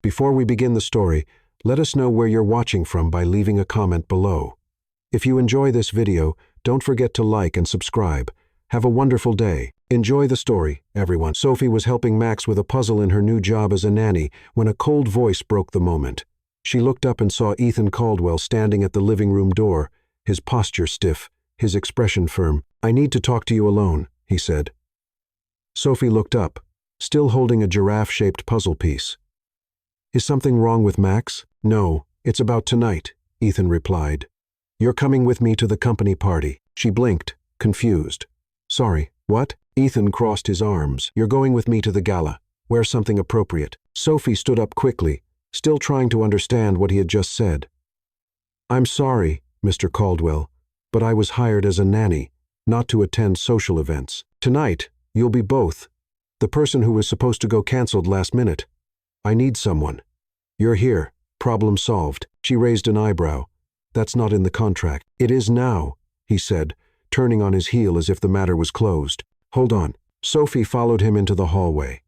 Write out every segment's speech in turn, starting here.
Before we begin the story, let us know where you're watching from by leaving a comment below. If you enjoy this video, don't forget to like and subscribe. Have a wonderful day. Enjoy the story, everyone. Sophie was helping Max with a puzzle in her new job as a nanny when a cold voice broke the moment. She looked up and saw Ethan Caldwell standing at the living room door, his posture stiff, his expression firm. "I need to talk to you alone," he said. Sophie looked up, still holding a giraffe-shaped puzzle piece. "Is something wrong with Max?" "No, it's about tonight," Ethan replied. "You're coming with me to the company party." She blinked, confused. "Sorry, what?" Ethan crossed his arms. "You're going with me to the gala. Wear something appropriate." Sophie stood up quickly, still trying to understand what he had just said. "I'm sorry, Mr. Caldwell, but I was hired as a nanny, not to attend social events. Tonight, you'll be both. The person who was supposed to go canceled last minute. I need someone. You're here. Problem solved." She raised an eyebrow. "That's not in the contract." "It is now," he said, turning on his heel as if the matter was closed. "Hold on." Sophie followed him into the hallway.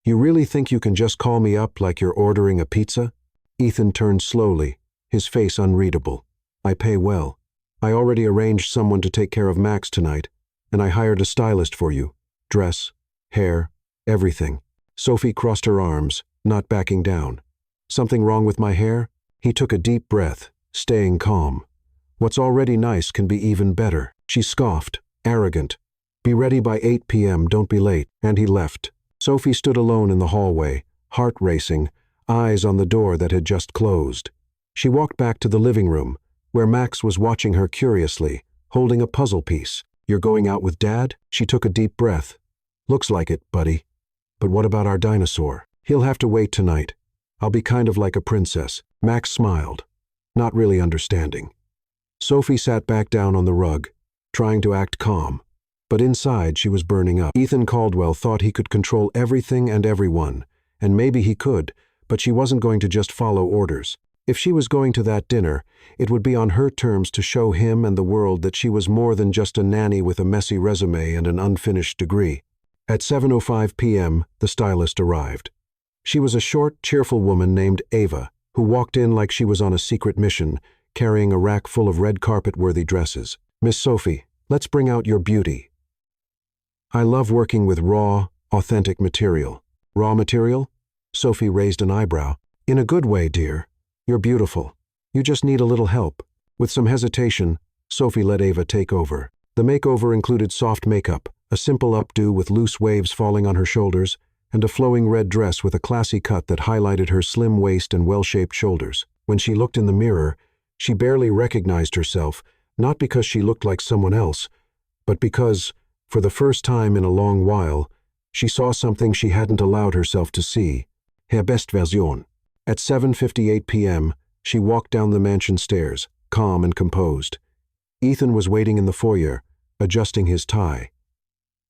"You really think you can just call me up like you're ordering a pizza?" Ethan turned slowly, his face unreadable. "I pay well. I already arranged someone to take care of Max tonight, and I hired a stylist for you. Dress, hair, everything." Sophie crossed her arms, not backing down. "Something wrong with my hair?" He took a deep breath, staying calm. "What's already nice can be even better." She scoffed, arrogant. "Be ready by 8 p.m., don't be late," and he left. Sophie stood alone in the hallway, heart racing, eyes on the door that had just closed. She walked back to the living room, where Max was watching her curiously, holding a puzzle piece. "You're going out with Dad?" She took a deep breath. "Looks like it, buddy. But what about our dinosaur?" "He'll have to wait tonight. I'll be kind of like a princess." Max smiled, not really understanding. Sophie sat back down on the rug, trying to act calm, but inside she was burning up. Ethan Caldwell thought he could control everything and everyone, and maybe he could, but she wasn't going to just follow orders. If she was going to that dinner, it would be on her terms to show him and the world that she was more than just a nanny with a messy resume and an unfinished degree. At 7:05 p.m., the stylist arrived. She was a short, cheerful woman named Ava, who walked in like she was on a secret mission, carrying a rack full of red carpet-worthy dresses. "Miss Sophie, let's bring out your beauty." "I love working with raw, authentic material." "Raw material?" Sophie raised an eyebrow. "In a good way, dear. You're beautiful. You just need a little help." With some hesitation, Sophie let Ava take over. The makeover included soft makeup, a simple updo with loose waves falling on her shoulders, and a flowing red dress with a classy cut that highlighted her slim waist and well-shaped shoulders. When she looked in the mirror, she barely recognized herself, not because she looked like someone else, but because, for the first time in a long while, she saw something she hadn't allowed herself to see. Her best version. At 7:58 p.m., she walked down the mansion stairs, calm and composed. Ethan was waiting in the foyer, adjusting his tie.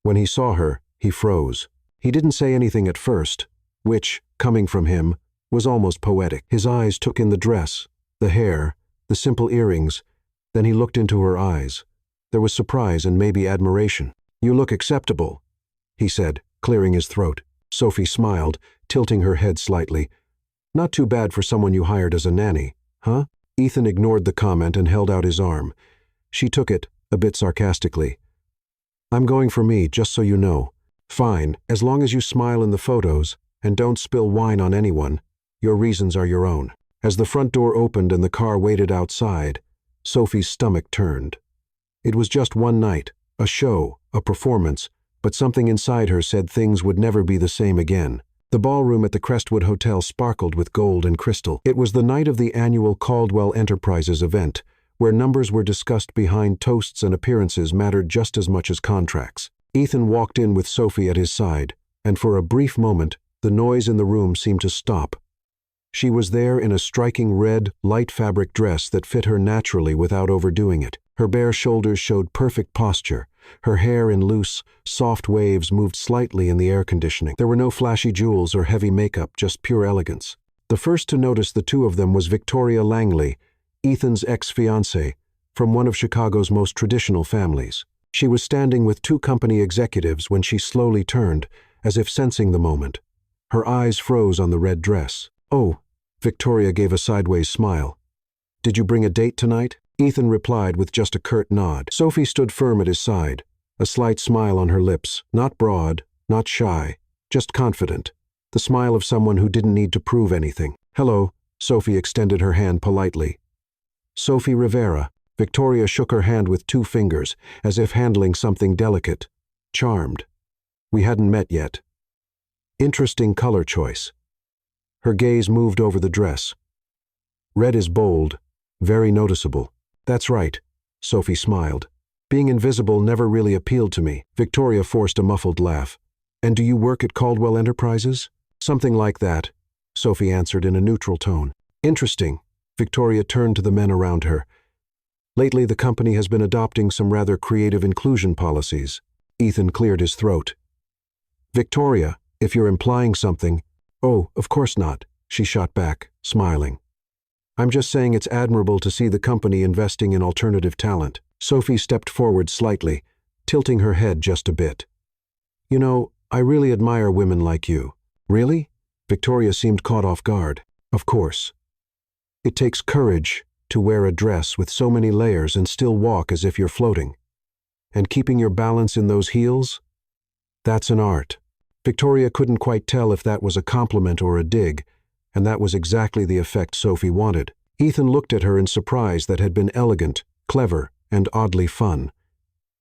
When he saw her, he froze. He didn't say anything at first, which, coming from him, was almost poetic. His eyes took in the dress, the hair, the simple earrings. Then he looked into her eyes. There was surprise and maybe admiration. "You look acceptable," he said, clearing his throat. Sophie smiled, tilting her head slightly. "Not too bad for someone you hired as a nanny, huh?" Ethan ignored the comment and held out his arm. She took it, a bit sarcastically. "I'm going for me, just so you know." "Fine, as long as you smile in the photos and don't spill wine on anyone. Your reasons are your own." As the front door opened and the car waited outside, Sophie's stomach turned. It was just one night, a show, a performance, but something inside her said things would never be the same again. The ballroom at the Crestwood Hotel sparkled with gold and crystal. It was the night of the annual Caldwell Enterprises event, where numbers were discussed behind toasts and appearances mattered just as much as contracts. Ethan walked in with Sophie at his side, and for a brief moment, the noise in the room seemed to stop. She was there in a striking red, light fabric dress that fit her naturally without overdoing it. Her bare shoulders showed perfect posture. Her hair in loose, soft waves moved slightly in the air conditioning. There were no flashy jewels or heavy makeup, just pure elegance. The first to notice the two of them was Victoria Langley, Ethan's ex-fiancée, from one of Chicago's most traditional families. She was standing with two company executives when she slowly turned, as if sensing the moment. Her eyes froze on the red dress. Oh, Victoria gave a sideways smile. Did you bring a date tonight? Ethan replied with just a curt nod. Sophie stood firm at his side, a slight smile on her lips, not broad, not shy, just confident, the smile of someone who didn't need to prove anything. Hello, Sophie extended her hand politely. Sophie Rivera. Victoria shook her hand with 2 fingers, as if handling something delicate. Charmed. We hadn't met yet. Interesting color choice. Her gaze moved over the dress. Red is bold, very noticeable. That's right, Sophie smiled. Being invisible never really appealed to me. Victoria forced a muffled laugh. And do you work at Caldwell Enterprises? Something like that, Sophie answered in a neutral tone. Interesting. Victoria turned to the men around her. Lately, the company has been adopting some rather creative inclusion policies. Ethan cleared his throat. Victoria, if you're implying something— Oh, of course not, she shot back, smiling. I'm just saying it's admirable to see the company investing in alternative talent. Sophie stepped forward slightly, tilting her head just a bit. You know, I really admire women like you. Really? Victoria seemed caught off guard. Of course. It takes courage to wear a dress with so many layers and still walk as if you're floating. And keeping your balance in those heels? That's an art. Victoria couldn't quite tell if that was a compliment or a dig, and that was exactly the effect Sophie wanted. Ethan looked at her in surprise that had been elegant, clever, and oddly fun.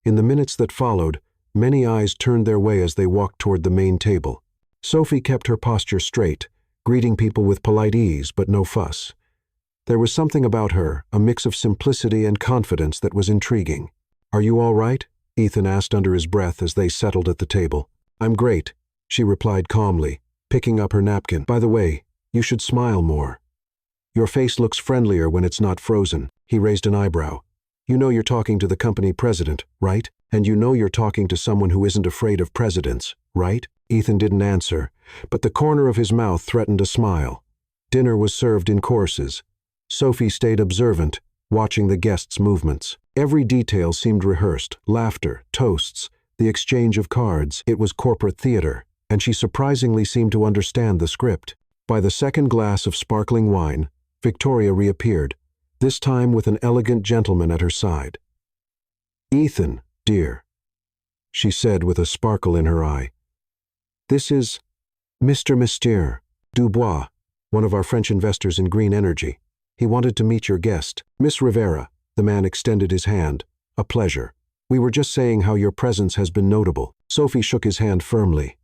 In the minutes that followed, many eyes turned their way as they walked toward the main table. Sophie kept her posture straight, greeting people with polite ease but no fuss. There was something about her, a mix of simplicity and confidence that was intriguing. Are you all right? Ethan asked under his breath as they settled at the table. I'm great, she replied calmly, picking up her napkin. By the way, you should smile more. Your face looks friendlier when it's not frozen. He raised an eyebrow. You know you're talking to the company president, right? And you know you're talking to someone who isn't afraid of presidents, right? Ethan didn't answer, but the corner of his mouth threatened a smile. Dinner was served in courses. Sophie stayed observant, watching the guests' movements. Every detail seemed rehearsed: laughter, toasts, the exchange of cards. It was corporate theater, and she surprisingly seemed to understand the script. By the second glass of sparkling wine, Victoria reappeared, this time with an elegant gentleman at her side. Ethan, dear, she said with a sparkle in her eye. This is Mr. Dubois, one of our French investors in green energy. He wanted to meet your guest. Miss Rivera, the man extended his hand. A pleasure. We were just saying how your presence has been notable. Sophie shook his hand firmly.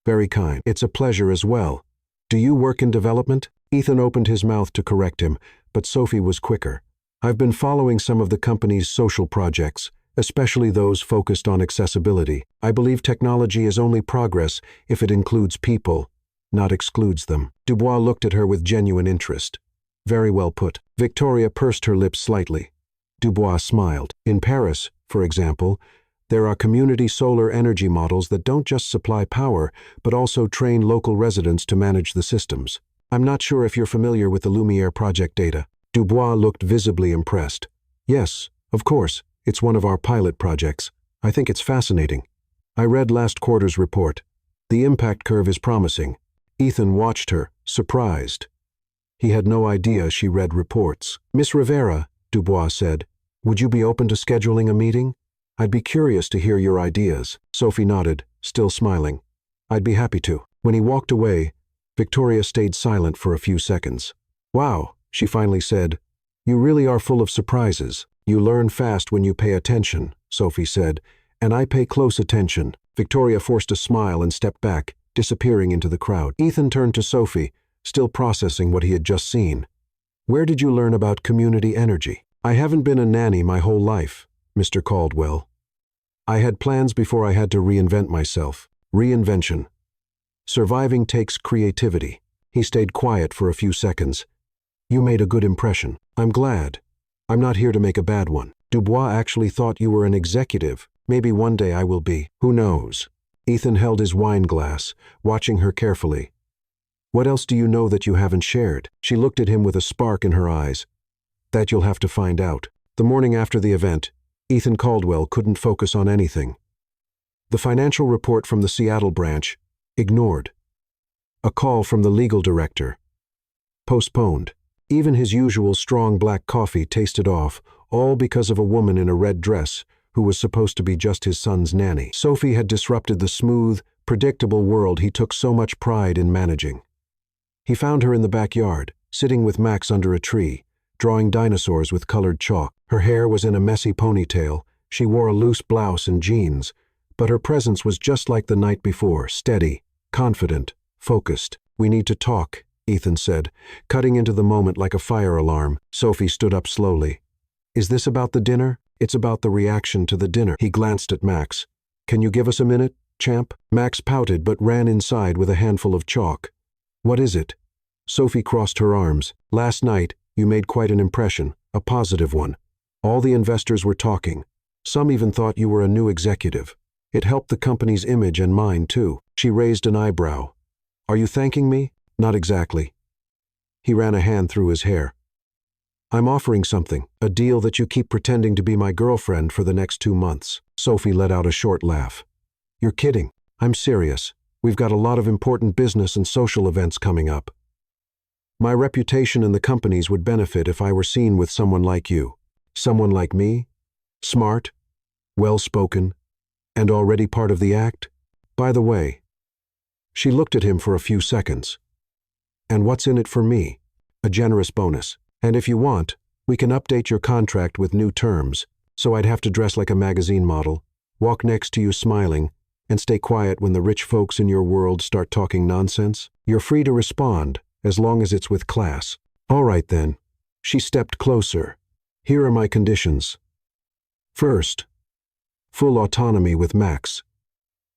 Very kind. It's a pleasure as well. Do you work in development? Ethan opened his mouth to correct him, but Sophie was quicker. I've been following some of the company's social projects, especially those focused on accessibility. I believe technology is only progress if it includes people, not excludes them. Dubois looked at her with genuine interest. Very well put. Victoria pursed her lips slightly. Dubois smiled. In Paris, for example, there are community solar energy models that don't just supply power, but also train local residents to manage the systems. I'm not sure if you're familiar with the Lumiere project data. Dubois looked visibly impressed. Yes, of course, it's one of our pilot projects. I think it's fascinating. I read last quarter's report. The impact curve is promising. Ethan watched her, surprised. He had no idea she read reports. Miss Rivera, Dubois said, would you be open to scheduling a meeting? I'd be curious to hear your ideas. Sophie nodded, still smiling. I'd be happy to. When he walked away, Victoria stayed silent for a few seconds. Wow, she finally said. You really are full of surprises. You learn fast when you pay attention, Sophie said, and I pay close attention. Victoria forced a smile and stepped back, disappearing into the crowd. Ethan turned to Sophie, still processing what he had just seen. Where did you learn about community energy? I haven't been a nanny my whole life, Mr. Caldwell. I had plans before I had to reinvent myself. Reinvention. Surviving takes creativity. He stayed quiet for a few seconds. You made a good impression. I'm glad. I'm not here to make a bad one. Dubois actually thought you were an executive. Maybe one day I will be. Who knows? Ethan held his wine glass, watching her carefully. What else do you know that you haven't shared? She looked at him with a spark in her eyes. That you'll have to find out. The morning after the event, Ethan Caldwell couldn't focus on anything. The financial report from the Seattle branch, ignored. A call from the legal director, Postponed. Even his usual strong black coffee tasted off, all because of a woman in a red dress who was supposed to be just his son's nanny. Sophie had disrupted the smooth, predictable world he took so much pride in managing. He found her in the backyard, sitting with Max under a tree, drawing dinosaurs with colored chalk. Her hair was in a messy ponytail, she wore a loose blouse and jeans, but her presence was just like the night before, steady, confident, focused. "We need to talk," Ethan said, cutting into the moment like a fire alarm. Sophie stood up slowly. "Is this about the dinner?" "It's about the reaction to the dinner." He glanced at Max. "Can you give us a minute, champ?" Max pouted but ran inside with a handful of chalk. "What is it?" Sophie crossed her arms. "Last night, you made quite an impression, a positive one. All the investors were talking. Some even thought you were a new executive. It helped the company's image and mine, too." She raised an eyebrow. "Are you thanking me?" "Not exactly." He ran a hand through his hair. "I'm offering something, a deal that you keep pretending to be my girlfriend for the next 2 months. Sophie let out a short laugh. "You're kidding. I'm serious. We've got a lot of important business and social events coming up. My reputation and the company's would benefit if I were seen with someone like you. Someone like me? Smart, well-spoken, and already part of the act? By the way." She looked at him for a few seconds. "And what's in it for me?" "A generous bonus. And if you want, we can update your contract with new terms, so I'd have to dress like a magazine model, walk next to you smiling, and stay quiet when the rich folks in your world start talking nonsense. You're free to respond, as long as it's with class." "All right then." She stepped closer. "Here are my conditions. First, full autonomy with Max.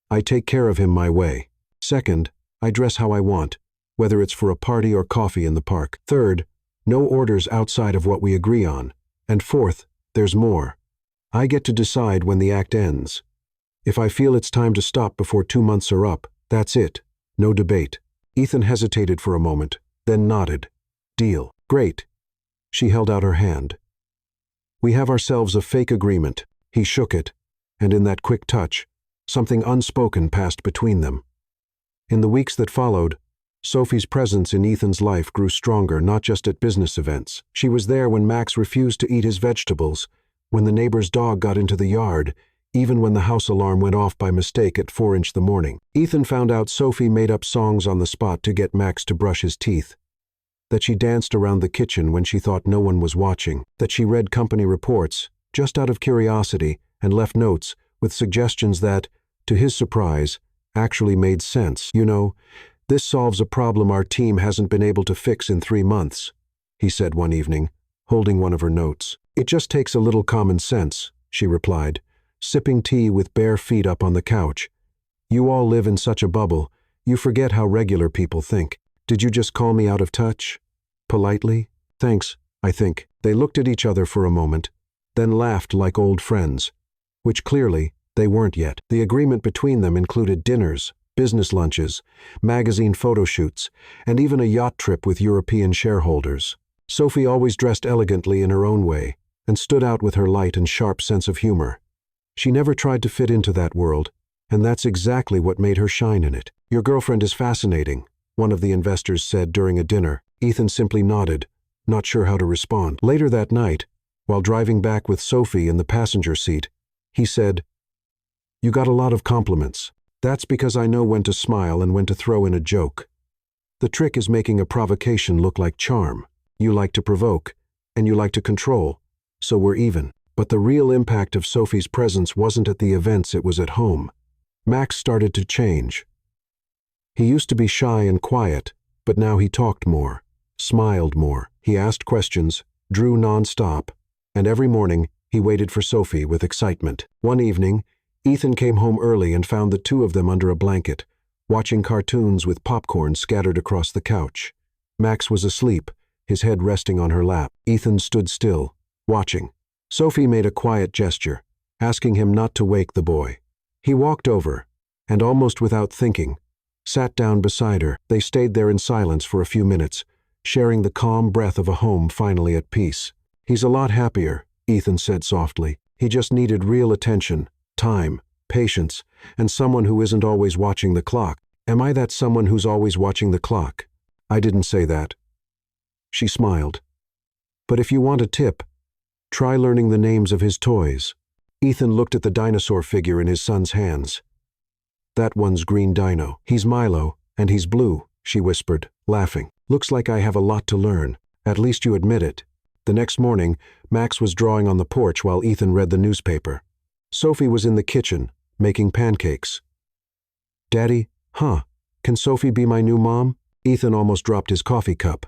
I take care of him my way. Second, I dress how I want, whether it's for a party or coffee in the park. Third, no orders outside of what we agree on. And fourth, there's more. I get to decide when the act ends. If I feel it's time to stop before 2 months are up, that's it. No debate." Ethan hesitated for a moment, then nodded. "Deal." "Great." She held out her hand. "We have ourselves a fake agreement." He shook it, and in that quick touch, something unspoken passed between them. In the weeks that followed, Sophie's presence in Ethan's life grew stronger, not just at business events. She was there when Max refused to eat his vegetables, when the neighbor's dog got into the yard, even when the house alarm went off by mistake at 4 the morning. Ethan found out Sophie made up songs on the spot to get Max to brush his teeth, that she danced around the kitchen when she thought no one was watching, that she read company reports, just out of curiosity, and left notes with suggestions that, to his surprise, actually made sense. "You know, this solves a problem our team hasn't been able to fix in 3 months, he said one evening, holding one of her notes. "It just takes a little common sense," she replied, sipping tea with bare feet up on the couch. "You all live in such a bubble, you forget how regular people think." "Did you just call me out of touch?" Politely. "Thanks, I think." They looked at each other for a moment, then laughed like old friends, which clearly they weren't yet. The agreement between them included dinners, business lunches, magazine photo shoots, and even a yacht trip with European shareholders. Sophie always dressed elegantly in her own way, and stood out with her light and sharp sense of humor. She never tried to fit into that world, and that's exactly what made her shine in it. "Your girlfriend is fascinating," one of the investors said during a dinner. Ethan simply nodded, not sure how to respond. Later that night, while driving back with Sophie in the passenger seat, he said, "You got a lot of compliments. That's because I know when to smile and when to throw in a joke. The trick is making a provocation look like charm. You like to provoke, and you like to control, so we're even." But the real impact of Sophie's presence wasn't at the events, it was at home. Max started to change. He used to be shy and quiet, but now he talked more, smiled more. He asked questions, drew non-stop, and every morning he waited for Sophie with excitement. One evening, Ethan came home early and found the two of them under a blanket, watching cartoons with popcorn scattered across the couch. Max was asleep, his head resting on her lap. Ethan stood still, watching. Sophie made a quiet gesture, asking him not to wake the boy. He walked over, and almost without thinking, sat down beside her. They stayed there in silence for a few minutes, sharing the calm breath of a home finally at peace. "He's a lot happier," Ethan said softly. "He just needed real attention, time, patience, and someone who isn't always watching the clock." "Am I that someone who's always watching the clock?" "I didn't say that." She smiled. But if you want a tip, try learning the names of his toys. Ethan looked at the dinosaur figure in his son's hands. That one's Green Dino. He's Milo, and he's blue, she whispered, laughing. Looks like I have a lot to learn. At least you admit it. The next morning, Max was drawing on the porch while Ethan read the newspaper. Sophie was in the kitchen, making pancakes. Daddy, can Sophie be my new mom? Ethan almost dropped his coffee cup.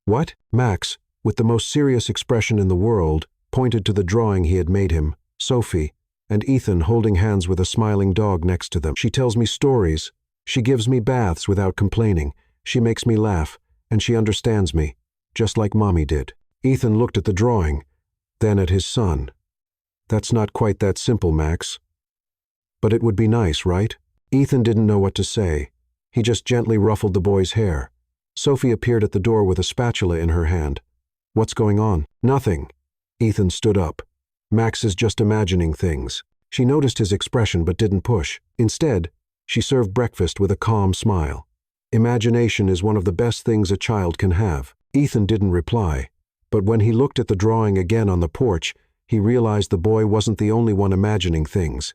What? Max, with the most serious expression in the world, pointed to the drawing he had made him, Sophie, and Ethan holding hands with a smiling dog next to them. She tells me stories. She gives me baths without complaining. She makes me laugh, and she understands me, just like Mommy did. Ethan looked at the drawing, then at his son. That's not quite that simple, Max. But it would be nice, right? Ethan didn't know what to say. He just gently ruffled the boy's hair. Sophie appeared at the door with a spatula in her hand. What's going on? Nothing. Ethan stood up. Max is just imagining things. She noticed his expression but didn't push. Instead, she served breakfast with a calm smile. Imagination is one of the best things a child can have. Ethan didn't reply, but when he looked at the drawing again on the porch, he realized the boy wasn't the only one imagining things.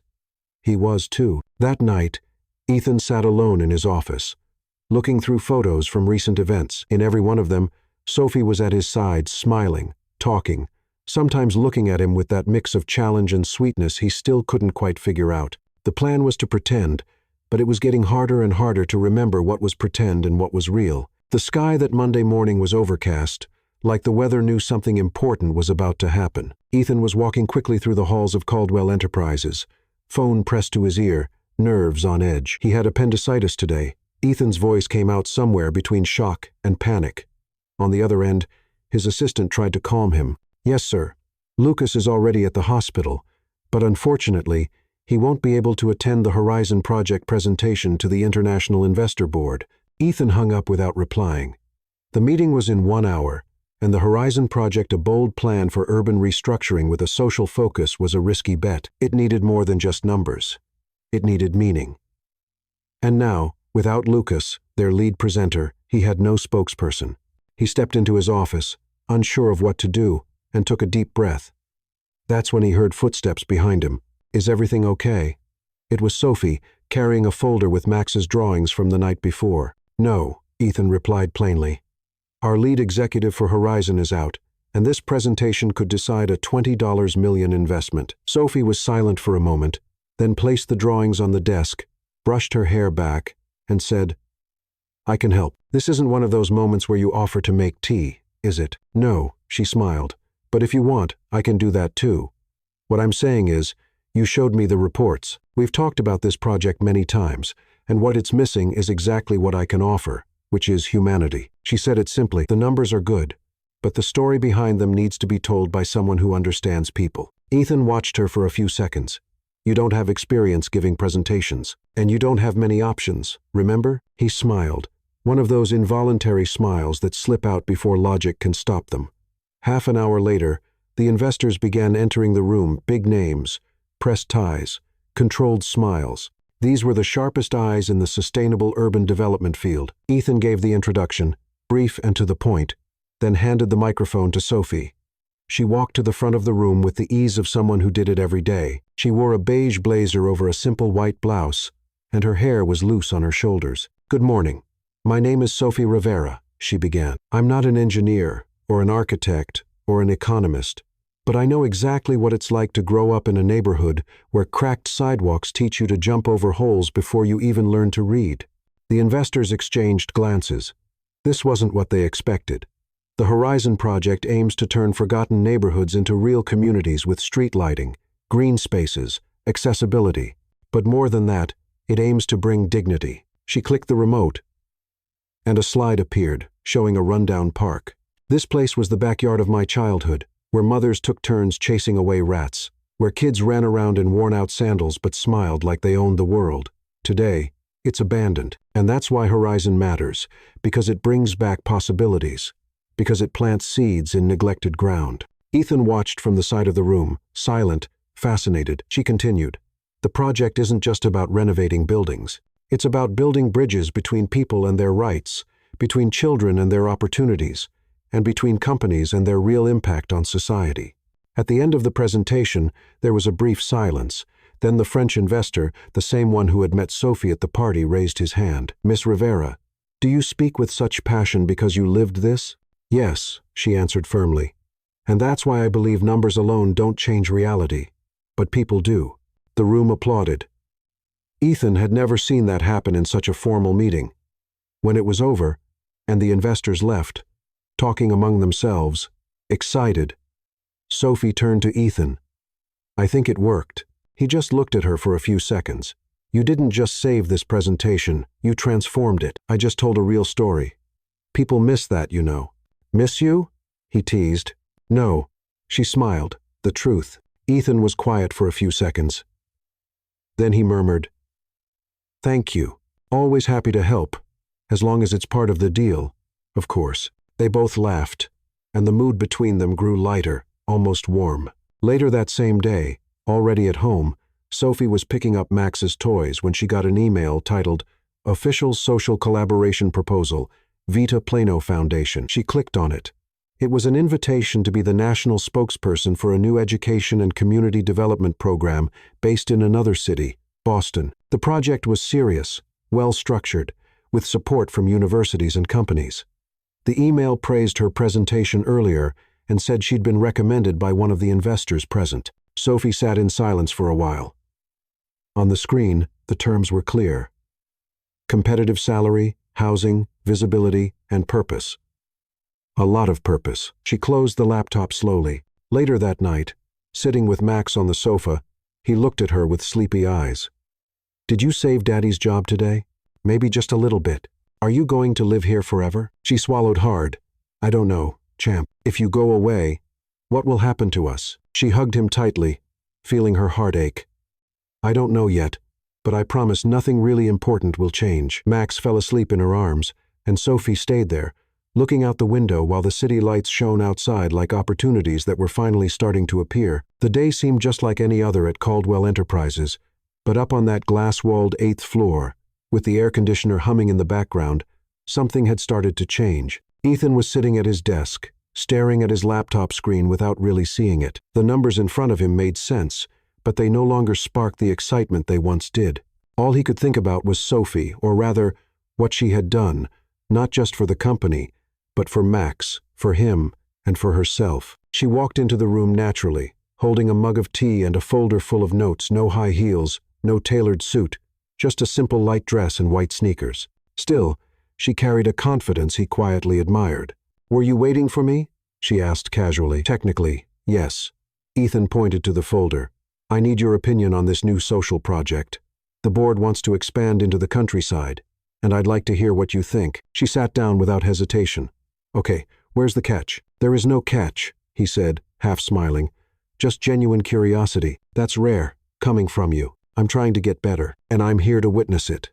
He was too. That night, Ethan sat alone in his office, looking through photos from recent events. In every one of them, Sophie was at his side, smiling, talking, sometimes looking at him with that mix of challenge and sweetness he still couldn't quite figure out. The plan was to pretend, but it was getting harder and harder to remember what was pretend and what was real. The sky that Monday morning was overcast, like the weather knew something important was about to happen. Ethan was walking quickly through the halls of Caldwell Enterprises, phone pressed to his ear, nerves on edge. He had appendicitis today. Ethan's voice came out somewhere between shock and panic. On the other end, his assistant tried to calm him. Yes, sir. Lucas is already at the hospital, but unfortunately, he won't be able to attend the Horizon Project presentation to the International Investor Board. Ethan hung up without replying. The meeting was in 1 hour, and the Horizon Project, a bold plan for urban restructuring with a social focus, was a risky bet. It needed more than just numbers. It needed meaning. And now, without Lucas, their lead presenter, he had no spokesperson. He stepped into his office, unsure of what to do, and took a deep breath. That's when he heard footsteps behind him. Is everything okay? It was Sophie, carrying a folder with Max's drawings from the night before. No, Ethan replied plainly. Our lead executive for Horizon is out, and this presentation could decide a $20 million investment. Sophie was silent for a moment, then placed the drawings on the desk, brushed her hair back, and said, I can help. This isn't one of those moments where you offer to make tea, is it? No, she smiled. But if you want, I can do that too. What I'm saying is, you showed me the reports. We've talked about this project many times, and what it's missing is exactly what I can offer, which is humanity. She said it simply. The numbers are good, but the story behind them needs to be told by someone who understands people. Ethan watched her for a few seconds. You don't have experience giving presentations, and you don't have many options, remember? He smiled, one of those involuntary smiles that slip out before logic can stop them. Half an hour later, the investors began entering the room, big names, pressed ties, controlled smiles. These were the sharpest eyes in the sustainable urban development field. Ethan gave the introduction, brief and to the point, then handed the microphone to Sophie. She walked to the front of the room with the ease of someone who did it every day. She wore a beige blazer over a simple white blouse, and her hair was loose on her shoulders. Good morning. My name is Sophie Rivera, she began. I'm not an engineer, or an architect, or an economist, but I know exactly what it's like to grow up in a neighborhood where cracked sidewalks teach you to jump over holes before you even learn to read. The investors exchanged glances. This wasn't what they expected. The Horizon Project aims to turn forgotten neighborhoods into real communities with street lighting, green spaces, accessibility. But more than that, it aims to bring dignity. She clicked the remote, and a slide appeared, showing a rundown park. This place was the backyard of my childhood, where mothers took turns chasing away rats, where kids ran around in worn-out sandals but smiled like they owned the world. Today, it's abandoned, and that's why Horizon matters, because it brings back possibilities, because it plants seeds in neglected ground. Ethan watched from the side of the room, silent, fascinated. She continued, the project isn't just about renovating buildings. It's about building bridges between people and their rights, between children and their opportunities, and between companies and their real impact on society. At the end of the presentation, there was a brief silence. Then the French investor, the same one who had met Sophie at the party, raised his hand. "Miss Rivera, do you speak with such passion because you lived this?" "Yes," she answered firmly. "And that's why I believe numbers alone don't change reality. But people do." The room applauded. Ethan had never seen that happen in such a formal meeting. When it was over, and the investors left, talking among themselves, excited, Sophie turned to Ethan. "I think it worked." He just looked at her for a few seconds. "You didn't just save this presentation, you transformed it. I just told a real story. People miss that, you know." "Miss you?" he teased. "No." She smiled. "The truth." Ethan was quiet for a few seconds. Then he murmured, "Thank you. Always happy to help, as long as it's part of the deal, of course." They both laughed, and the mood between them grew lighter, almost warm. Later that same day, already at home, Sophie was picking up Max's toys when she got an email titled "Official Social Collaboration Proposal, Vita Plano Foundation." She clicked on it. It was an invitation to be the national spokesperson for a new education and community development program based in another city, Boston. The project was serious, well-structured, with support from universities and companies. The email praised her presentation earlier and said she'd been recommended by one of the investors present. Sophie sat in silence for a while. On the screen, the terms were clear: competitive salary, housing, visibility, and purpose. A lot of purpose. She closed the laptop slowly. Later that night, sitting with Max on the sofa, he looked at her with sleepy eyes. "Did you save Daddy's job today? Maybe just a little bit. Are you going to live here forever?" She swallowed hard. "I don't know, champ. If you go away, what will happen to us?" She hugged him tightly, feeling her heart ache. "I don't know yet, but I promise nothing really important will change." Max fell asleep in her arms, and Sophie stayed there, looking out the window while the city lights shone outside like opportunities that were finally starting to appear. The day seemed just like any other at Caldwell Enterprises, but up on that glass-walled 8th floor, with the air conditioner humming in the background, something had started to change. Ethan was sitting at his desk, staring at his laptop screen without really seeing it. The numbers in front of him made sense, but they no longer sparked the excitement they once did. All he could think about was Sophie, or rather, what she had done, not just for the company, but for Max, for him, and for herself. She walked into the room naturally, holding a mug of tea and a folder full of notes. No high heels, no tailored suit, just a simple light dress and white sneakers. Still, she carried a confidence he quietly admired. "Were you waiting for me?" she asked casually. "Technically, yes." Ethan pointed to the folder. "I need your opinion on this new social project. The board wants to expand into the countryside, and I'd like to hear what you think." She sat down without hesitation. "Okay, where's the catch?" "There is no catch," he said, half smiling. "Just genuine curiosity. That's rare, coming from you. I'm trying to get better, and I'm here to witness it."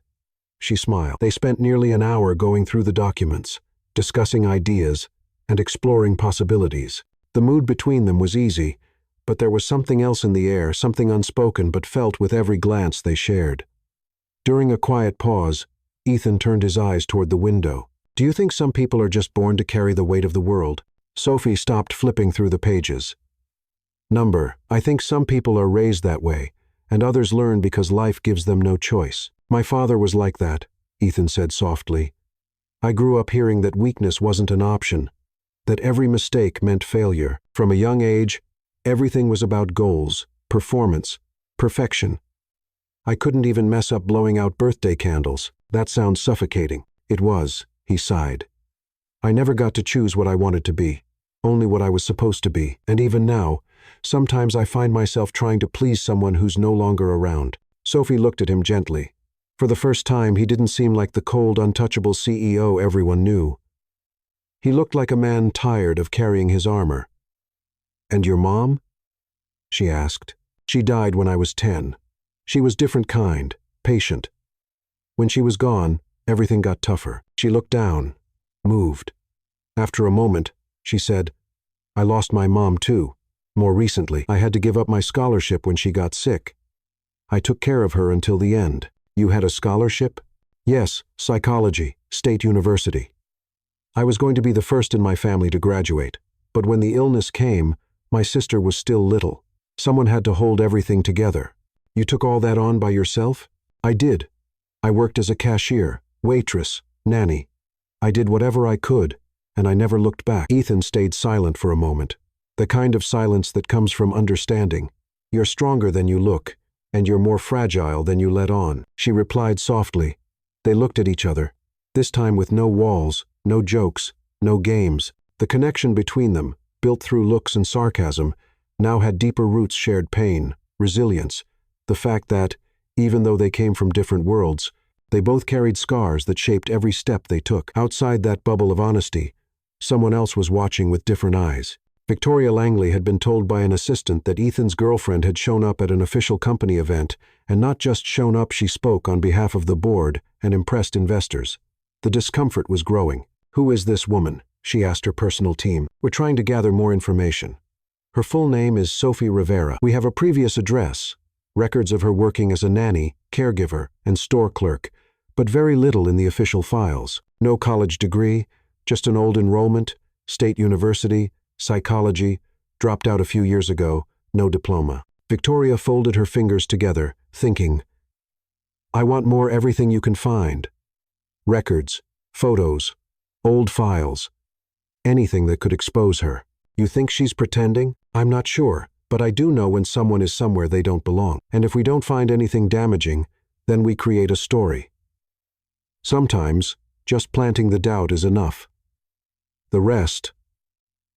She smiled. They spent nearly an hour going through the documents, discussing ideas, and exploring possibilities. The mood between them was easy, but there was something else in the air, something unspoken but felt with every glance they shared. During a quiet pause, Ethan turned his eyes toward the window. "Do you think some people are just born to carry the weight of the world?" Sophie stopped flipping through the pages. I think some people are raised that way, and others learn because life gives them no choice. My father was like that," Ethan said softly. "I grew up hearing that weakness wasn't an option, that every mistake meant failure. From a young age, everything was about goals, performance, perfection. I couldn't even mess up blowing out birthday candles. That sounds suffocating." "It was," he sighed. "I never got to choose what I wanted to be, only what I was supposed to be. And even now, sometimes I find myself trying to please someone who's no longer around." Sophie looked at him gently. For the first time, he didn't seem like the cold, untouchable CEO everyone knew. He looked like a man tired of carrying his armor. "And your mom?" she asked. "She died when I was 10. She was different kind, patient. When she was gone, everything got tougher." She looked down, moved. After a moment, she said, "I lost my mom too. More recently, I had to give up my scholarship when she got sick. I took care of her until the end." "You had a scholarship?" "Yes, psychology, State University. I was going to be the first in my family to graduate, but when the illness came, my sister was still little. Someone had to hold everything together. You took all that on by yourself? I did. I worked as a cashier, waitress, nanny. I did whatever I could, and I never looked back. Ethan stayed silent for a moment, the kind of silence that comes from understanding. You're stronger than you look, and you're more fragile than you let on. She replied softly. They looked at each other, this time with no walls, no jokes, no games. The connection between them, built through looks and sarcasm, now had deeper roots: shared pain, resilience, the fact that, even though they came from different worlds, they both carried scars that shaped every step they took. Outside that bubble of honesty, someone else was watching with different eyes. Victoria Langley had been told by an assistant that Ethan's girlfriend had shown up at an official company event, and not just shown up, she spoke on behalf of the board and impressed investors. The discomfort was growing. Who is this woman? She asked her personal team. We're trying to gather more information. Her full name is Sophie Rivera. We have a previous address, records of her working as a nanny, caregiver, and store clerk, but very little in the official files. No college degree, just an old enrollment, state university, psychology, dropped out a few years ago, no diploma. Victoria folded her fingers together, thinking, I want more, everything you can find. Records, photos, old files, anything that could expose her. You think she's pretending? I'm not sure, but I do know when someone is somewhere they don't belong. And if we don't find anything damaging, then we create a story. Sometimes, just planting the doubt is enough. The rest,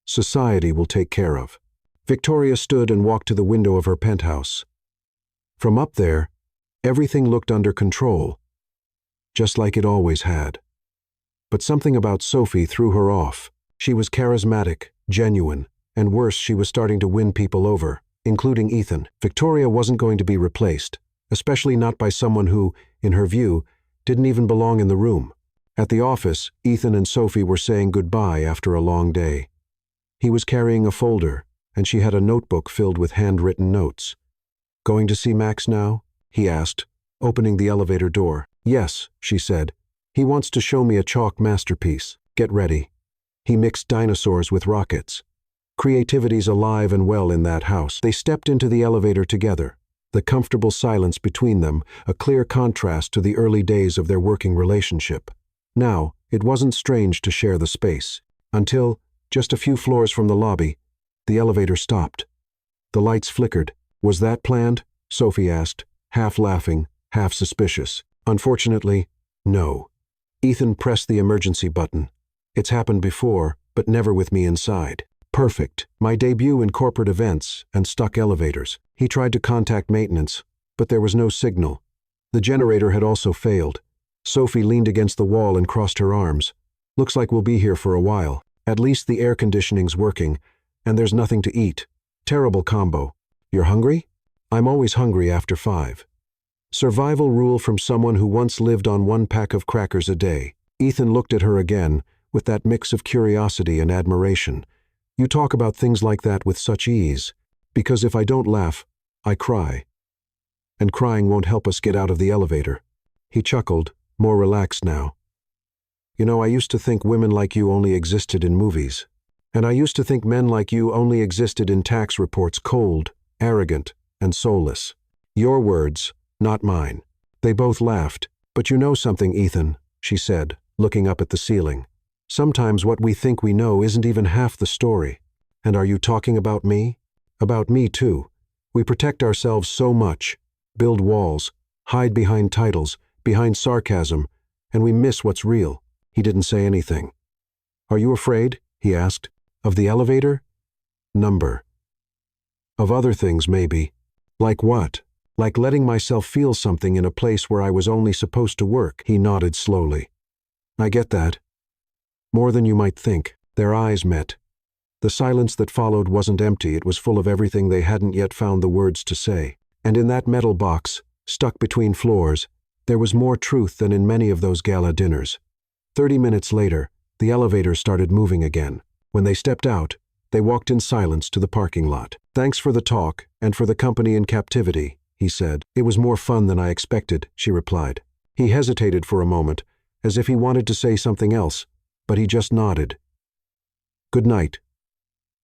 society will take care of. Victoria stood and walked to the window of her penthouse. From up there, everything looked under control, just like it always had. But something about Sophie threw her off. She was charismatic, genuine, and worse, she was starting to win people over, including Ethan. Victoria wasn't going to be replaced, especially not by someone who, in her view, didn't even belong in the room. At the office, Ethan and Sophie were saying goodbye after a long day. He was carrying a folder, and she had a notebook filled with handwritten notes. Going to see Max now? He asked, opening the elevator door. Yes, she said. He wants to show me a chalk masterpiece. Get ready. He mixed dinosaurs with rockets. Creativity's alive and well in that house. They stepped into the elevator together, the comfortable silence between them a clear contrast to the early days of their working relationship. Now, it wasn't strange to share the space, until, just a few floors from the lobby, the elevator stopped. The lights flickered. Was that planned? Sophie asked, half laughing, half suspicious. Unfortunately, no. Ethan pressed the emergency button. It's happened before, but never with me inside. Perfect. My debut in corporate events and stuck elevators. He tried to contact maintenance, but there was no signal. The generator had also failed. Sophie leaned against the wall and crossed her arms. Looks like we'll be here for a while. At least the air conditioning's working, and there's nothing to eat. Terrible combo. You're hungry? I'm always hungry after 5. Survival rule from someone who once lived on 1 pack of crackers a day. Ethan looked at her again, with that mix of curiosity and admiration. You talk about things like that with such ease, because if I don't laugh, I cry. And crying won't help us get out of the elevator. He chuckled, more relaxed now. You know, I used to think women like you only existed in movies. And I used to think men like you only existed in tax reports, cold, arrogant, and soulless. Your words, not mine. They both laughed. But you know something, Ethan, she said, looking up at the ceiling. Sometimes what we think we know isn't even half the story. And are you talking about me? About me too. We protect ourselves so much, build walls, hide behind titles, behind sarcasm, and we miss what's real. He didn't say anything. Are you afraid? He asked. Of the elevator? Number. Of other things, maybe. Like what? Like letting myself feel something in a place where I was only supposed to work. He nodded slowly. I get that. More than you might think. Their eyes met. The silence that followed wasn't empty, it was full of everything they hadn't yet found the words to say. And in that metal box, stuck between floors, there was more truth than in many of those gala dinners. 30 minutes later, the elevator started moving again. When they stepped out, they walked in silence to the parking lot. Thanks for the talk, and for the company in captivity, he said. It was more fun than I expected, she replied. He hesitated for a moment, as if he wanted to say something else, but he just nodded. "Good night,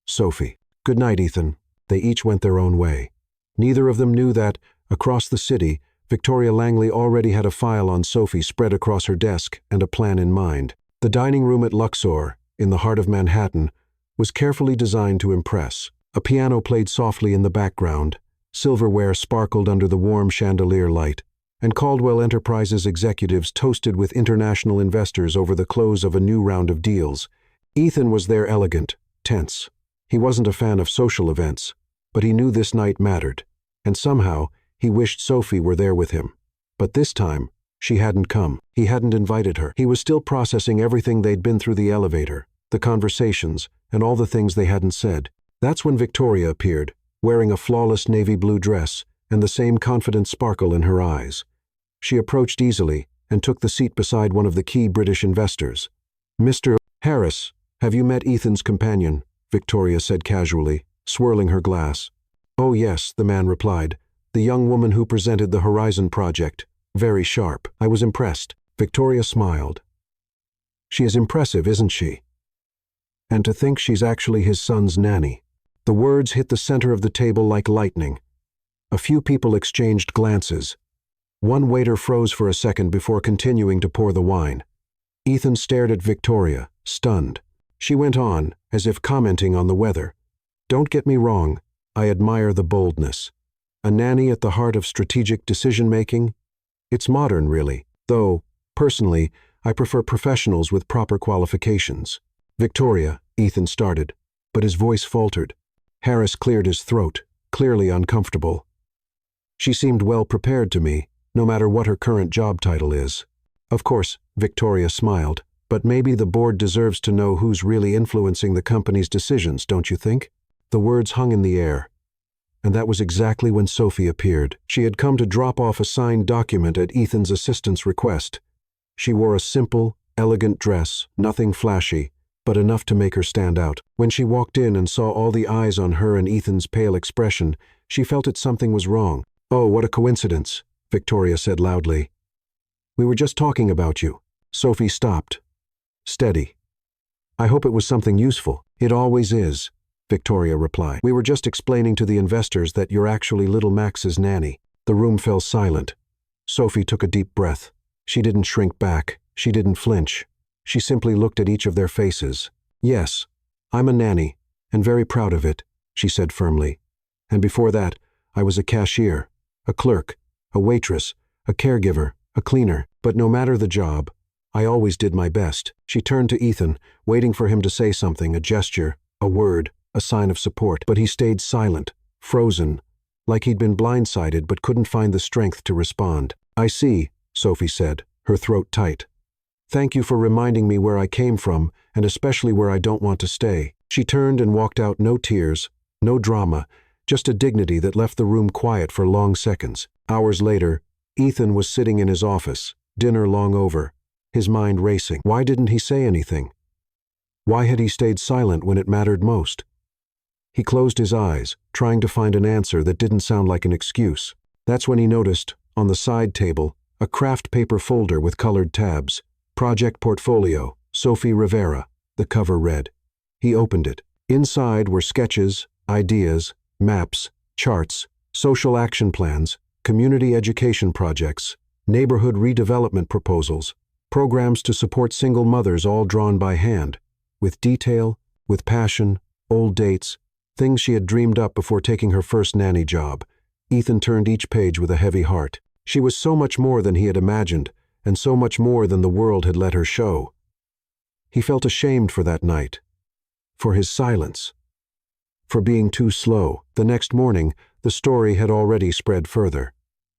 Sophie." "Good night, Ethan." They each went their own way. Neither of them knew that, across the city, Victoria Langley already had a file on Sophie spread across her desk and a plan in mind. The dining room at Luxor, in the heart of Manhattan, was carefully designed to impress. A piano played softly in the background, silverware sparkled under the warm chandelier light, and Caldwell Enterprises executives toasted with international investors over the close of a new round of deals. Ethan was there, elegant, tense. He wasn't a fan of social events, but he knew this night mattered, and somehow he wished Sophie were there with him. But this time, she hadn't come. He hadn't invited her. He was still processing everything they'd been through: the elevator, the conversations, and all the things they hadn't said. That's when Victoria appeared, wearing a flawless navy blue dress and the same confident sparkle in her eyes. She approached easily and took the seat beside one of the key British investors. "Mr. Harris, have you met Ethan's companion?" Victoria said casually, swirling her glass. "Oh yes," the man replied, "the young woman who presented the Horizon project. Very sharp. I was impressed." Victoria smiled. "She is impressive, isn't she? And to think she's actually his son's nanny." The words hit the center of the table like lightning. A few people exchanged glances. One waiter froze for a second before continuing to pour the wine. Ethan stared at Victoria, stunned. She went on, as if commenting on the weather. "Don't get me wrong, I admire the boldness. A nanny at the heart of strategic decision-making? It's modern, really, though, personally, I prefer professionals with proper qualifications." "Victoria," Ethan started, but his voice faltered. Harris cleared his throat, clearly uncomfortable. "She seemed well prepared to me, no matter what her current job title is." "Of course," Victoria smiled, "but maybe the board deserves to know who's really influencing the company's decisions, don't you think?" The words hung in the air. And that was exactly when Sophie appeared. She had come to drop off a signed document at Ethan's assistant's request. She wore a simple, elegant dress, nothing flashy, but enough to make her stand out. When she walked in and saw all the eyes on her and Ethan's pale expression, she felt that something was wrong. "Oh, what a coincidence," Victoria said loudly. "We were just talking about you." Sophie stopped. Steady. "I hope it was something useful." "It always is," Victoria replied. "We were just explaining to the investors that you're actually little Max's nanny." The room fell silent. Sophie took a deep breath. She didn't shrink back. She didn't flinch. She simply looked at each of their faces. "Yes, I'm a nanny, and very proud of it," she said firmly. "And before that, I was a cashier, a clerk, a waitress, a caregiver, a cleaner. But no matter the job, I always did my best." She turned to Ethan, waiting for him to say something, a gesture, a word, a sign of support. But he stayed silent, frozen, like he'd been blindsided but couldn't find the strength to respond. "I see," Sophie said, her throat tight. "Thank you for reminding me where I came from, and especially where I don't want to stay." She turned and walked out, no tears, no drama, just a dignity that left the room quiet for long seconds. Hours later, Ethan was sitting in his office, dinner long over, his mind racing. Why didn't he say anything? Why had he stayed silent when it mattered most? He closed his eyes, trying to find an answer that didn't sound like an excuse. That's when he noticed, on the side table, a craft paper folder with colored tabs. "Project Portfolio, Sophie Rivera," the cover read. He opened it. Inside were sketches, ideas, maps, charts, social action plans, community education projects, neighborhood redevelopment proposals, programs to support single mothers, all drawn by hand, with detail, with passion, old dates, things she had dreamed up before taking her first nanny job. Ethan turned each page with a heavy heart. She was so much more than he had imagined, and so much more than the world had let her show. He felt ashamed for that night, for his silence, for being too slow. The next morning, the story had already spread further.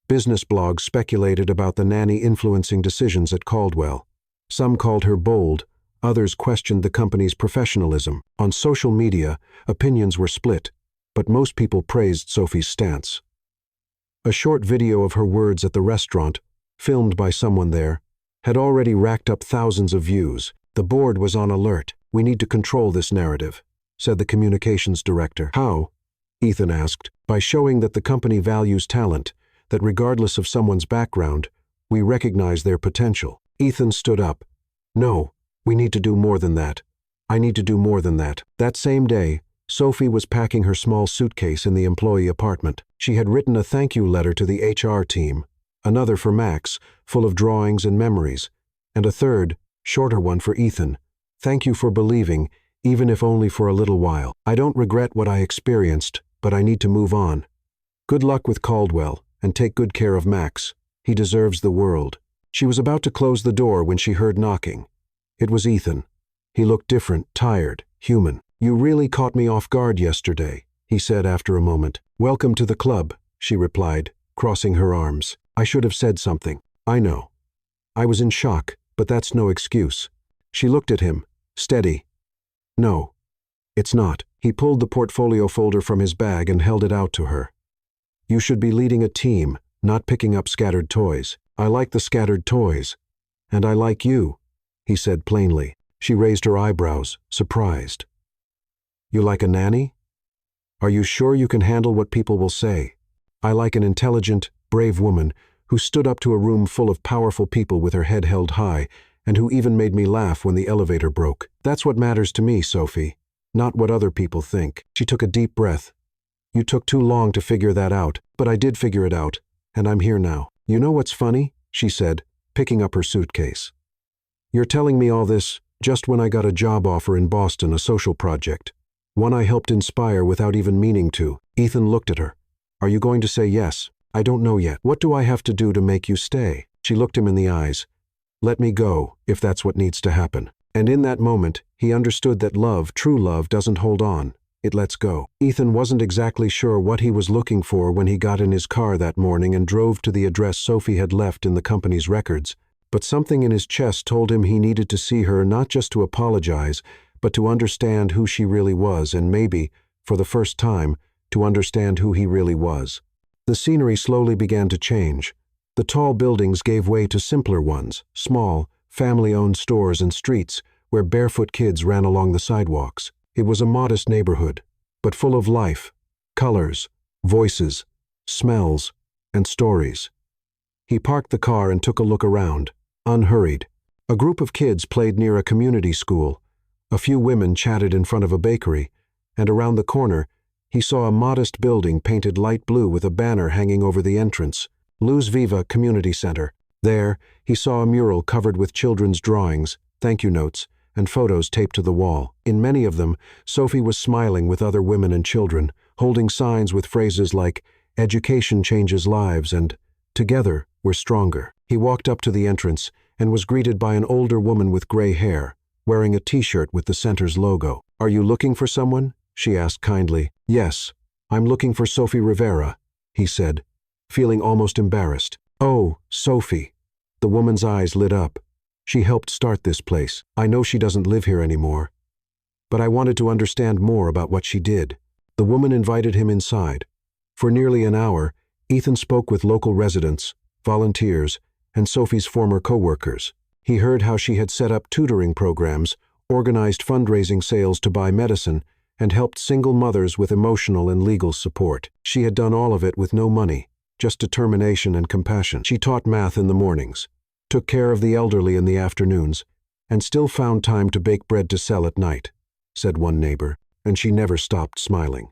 Business blogs speculated about the nanny influencing decisions at Caldwell. Some called her bold, others questioned the company's professionalism. On social media, opinions were split, but most people praised Sophie's stance. A short video of her words at the restaurant, filmed by someone there, had already racked up thousands of views. The board was on alert. "We need to control this narrative," said the communications director. "How?" Ethan asked. "By showing that the company values talent, that regardless of someone's background, we recognize their potential." Ethan stood up. "No, We need to do more than that. I need to do more than that. That same day, Sophie was packing her small suitcase in the employee apartment. She had written a thank you letter to the HR team, another for Max, full of drawings and memories, and a third, shorter one for Ethan. Thank you for believing, even if only for a little while. I don't regret what I experienced, but I need to move on. Good luck with Caldwell, and take good care of Max. He deserves the world. She was about to close the door when she heard knocking. It was Ethan. He looked different, tired, human. You really caught me off guard yesterday, he said after a moment. Welcome to the club, she replied, crossing her arms. I should have said something. I know. I was in shock, but that's no excuse. She looked at him, steady. No, it's not. He pulled the portfolio folder from his bag and held it out to her. You should be leading a team, not picking up scattered toys. I like the scattered toys. And I like you, he said plainly. She raised her eyebrows, surprised. You like a nanny? Are you sure you can handle what people will say? I like an intelligent, brave woman who stood up to a room full of powerful people with her head held high, and who even made me laugh when the elevator broke. That's what matters to me, Sophie, not what other people think. She took a deep breath. You took too long to figure that out, but I did figure it out, and I'm here now. You know what's funny? She said, picking up her suitcase. You're telling me all this just when I got a job offer in Boston, a social project. One I helped inspire without even meaning to. Ethan looked at her. Are you going to say yes? I don't know yet. What do I have to do to make you stay? She looked him in the eyes. Let me go, if that's what needs to happen. And in that moment, he understood that love, true love, doesn't hold on. It lets go. Ethan wasn't exactly sure what he was looking for when he got in his car that morning and drove to the address Sophie had left in the company's records, but something in his chest told him he needed to see her not just to apologize, but to understand who she really was and maybe, for the first time, to understand who he really was. The scenery slowly began to change. The tall buildings gave way to simpler ones, small, family-owned stores and streets where barefoot kids ran along the sidewalks. It was a modest neighborhood, but full of life, colors, voices, smells, and stories. He parked the car and took a look around, unhurried. A group of kids played near a community school. A few women chatted in front of a bakery, and around the corner, he saw a modest building painted light blue with a banner hanging over the entrance, Luz Viva Community Center. There, he saw a mural covered with children's drawings, thank you notes, and photos taped to the wall. In many of them, Sophie was smiling with other women and children, holding signs with phrases like, "Education changes lives," and "Together, we're stronger." He walked up to the entrance and was greeted by an older woman with gray hair, wearing a t-shirt with the center's logo. "Are you looking for someone?" she asked kindly. "Yes, I'm looking for Sophie Rivera," he said, feeling almost embarrassed. "Oh, Sophie." The woman's eyes lit up. "She helped start this place. I know she doesn't live here anymore, but I wanted to understand more about what she did." The woman invited him inside. For nearly an hour, Ethan spoke with local residents, volunteers, and Sophie's former co-workers. He heard how she had set up tutoring programs, organized fundraising sales to buy medicine, and helped single mothers with emotional and legal support. She had done all of it with no money, just determination and compassion. She taught math in the mornings, took care of the elderly in the afternoons, and still found time to bake bread to sell at night, said one neighbor, and she never stopped smiling.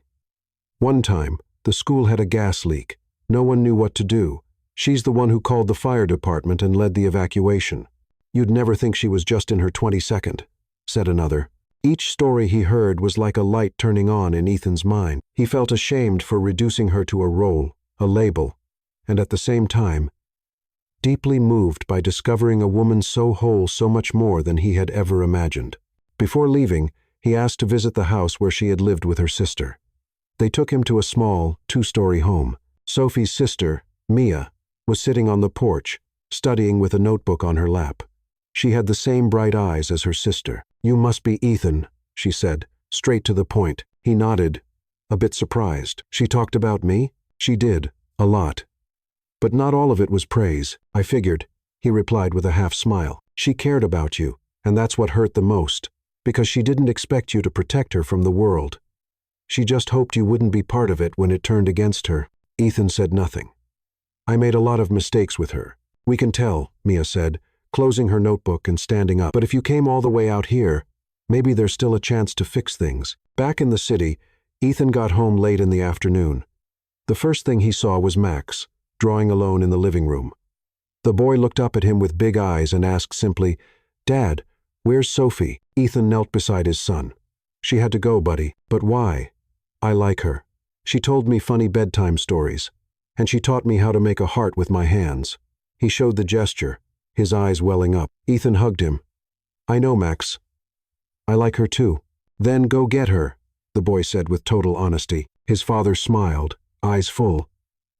One time, the school had a gas leak. No one knew what to do. She's the one who called the fire department and led the evacuation. You'd never think she was just in her 22nd, said another. Each story he heard was like a light turning on in Ethan's mind. He felt ashamed for reducing her to a role, a label, and at the same time, deeply moved by discovering a woman so whole, so much more than he had ever imagined. Before leaving, he asked to visit the house where she had lived with her sister. They took him to a small, two-story home. Sophie's sister, Mia, was sitting on the porch, studying with a notebook on her lap. She had the same bright eyes as her sister. "You must be Ethan," she said, straight to the point. He nodded, a bit surprised. "She talked about me?" "She did, a lot. But not all of it was praise. I figured," he replied with a half smile. "She cared about you, and that's what hurt the most, because she didn't expect you to protect her from the world. She just hoped you wouldn't be part of it when it turned against her." Ethan said nothing. "I made a lot of mistakes with her. We can tell," Mia said, closing her notebook and standing up. But if you came all the way out here, maybe there's still a chance to fix things. Back in the city, Ethan got home late in the afternoon. The first thing he saw was Max, drawing alone in the living room. The boy looked up at him with big eyes and asked simply, "Dad, where's Sophie?" Ethan knelt beside his son. "She had to go, buddy." "But why?" "I like her. She told me funny bedtime stories, and she taught me how to make a heart with my hands." He showed the gesture, his eyes welling up. Ethan hugged him. "I know, Max. I like her too." "Then go get her," the boy said with total honesty. His father smiled, eyes full.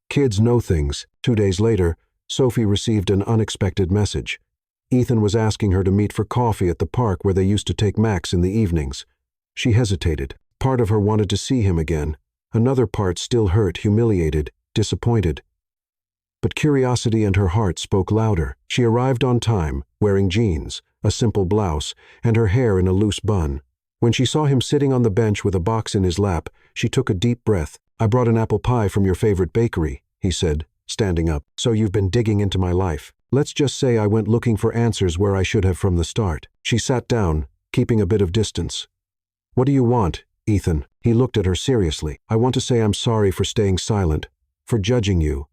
Kids know things. 2 days later, Sophie received an unexpected message. Ethan was asking her to meet for coffee at the park where they used to take Max in the evenings. She hesitated. Part of her wanted to see him again. Another part still hurt, humiliated, disappointed. But curiosity and her heart spoke louder. She arrived on time, wearing jeans, a simple blouse, and her hair in a loose bun. When she saw him sitting on the bench with a box in his lap, she took a deep breath. "I brought an apple pie from your favorite bakery," he said, standing up. "So you've been digging into my life. Let's just say I went looking for answers where I should have from the start." She sat down, keeping a bit of distance. "What do you want, Ethan?" He looked at her seriously. "I want to say I'm sorry for staying silent, for judging you,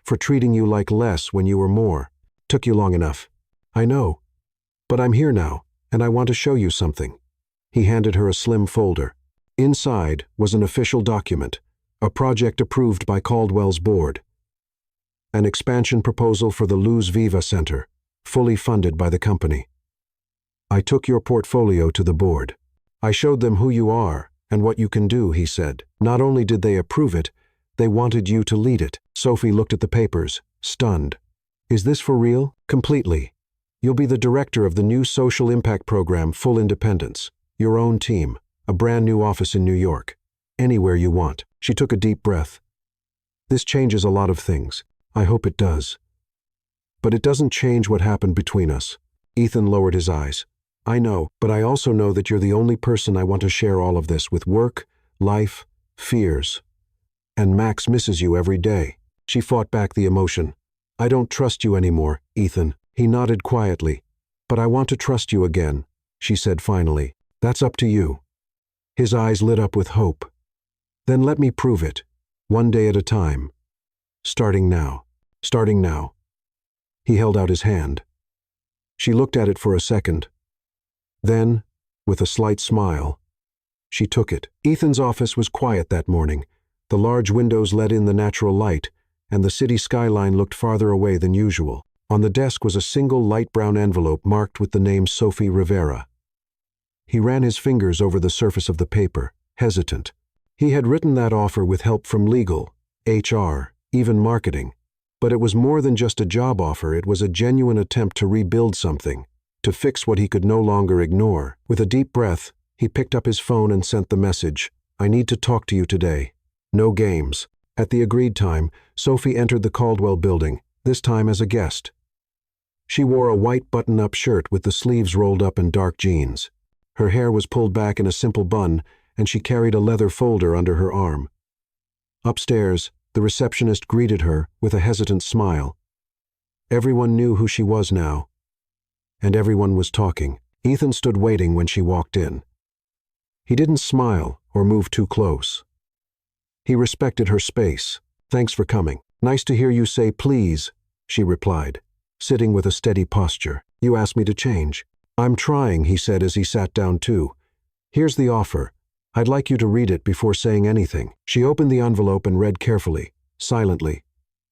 for treating you like less when you were more. Took you long enough. I know. But I'm here now, and I want to show you something." He handed her a slim folder. Inside was an official document, a project approved by Caldwell's board. An expansion proposal for the Luz Viva Center, fully funded by the company. "I took your portfolio to the board. I showed them who you are and what you can do," he said. "Not only did they approve it, they wanted you to lead it." Sophie looked at the papers, stunned. "Is this for real?" "Completely. You'll be the director of the new social impact program, Full Independence. Your own team, a brand new office in New York. Anywhere you want." She took a deep breath. "This changes a lot of things. I hope it does. But it doesn't change what happened between us." Ethan lowered his eyes. "I know, but I also know that you're the only person I want to share all of this with. Work, life, fears. And Max misses you every day." She fought back the emotion. "I don't trust you anymore, Ethan." He nodded quietly. "But I want to trust you again," she said finally. "That's up to you." His eyes lit up with hope. "Then let me prove it, one day at a time. Starting now. Starting now." He held out his hand. She looked at it for a second. Then, with a slight smile, she took it. Ethan's office was quiet that morning. The large windows let in the natural light, and the city skyline looked farther away than usual. On the desk was a single light brown envelope marked with the name Sophie Rivera. He ran his fingers over the surface of the paper, hesitant. He had written that offer with help from legal, HR, even marketing. But it was more than just a job offer. It was a genuine attempt to rebuild something, to fix what he could no longer ignore. With a deep breath, he picked up his phone and sent the message, "I need to talk to you today. No games." At the agreed time, Sophie entered the Caldwell building, this time as a guest. She wore a white button-up shirt with the sleeves rolled up and dark jeans. Her hair was pulled back in a simple bun, and she carried a leather folder under her arm. Upstairs, the receptionist greeted her with a hesitant smile. Everyone knew who she was now, and everyone was talking. Ethan stood waiting when she walked in. He didn't smile or move too close. He respected her space. "Thanks for coming." "Nice to hear you say please," she replied, sitting with a steady posture. "You asked me to change." "I'm trying," he said as he sat down too. "Here's the offer. I'd like you to read it before saying anything." She opened the envelope and read carefully, silently.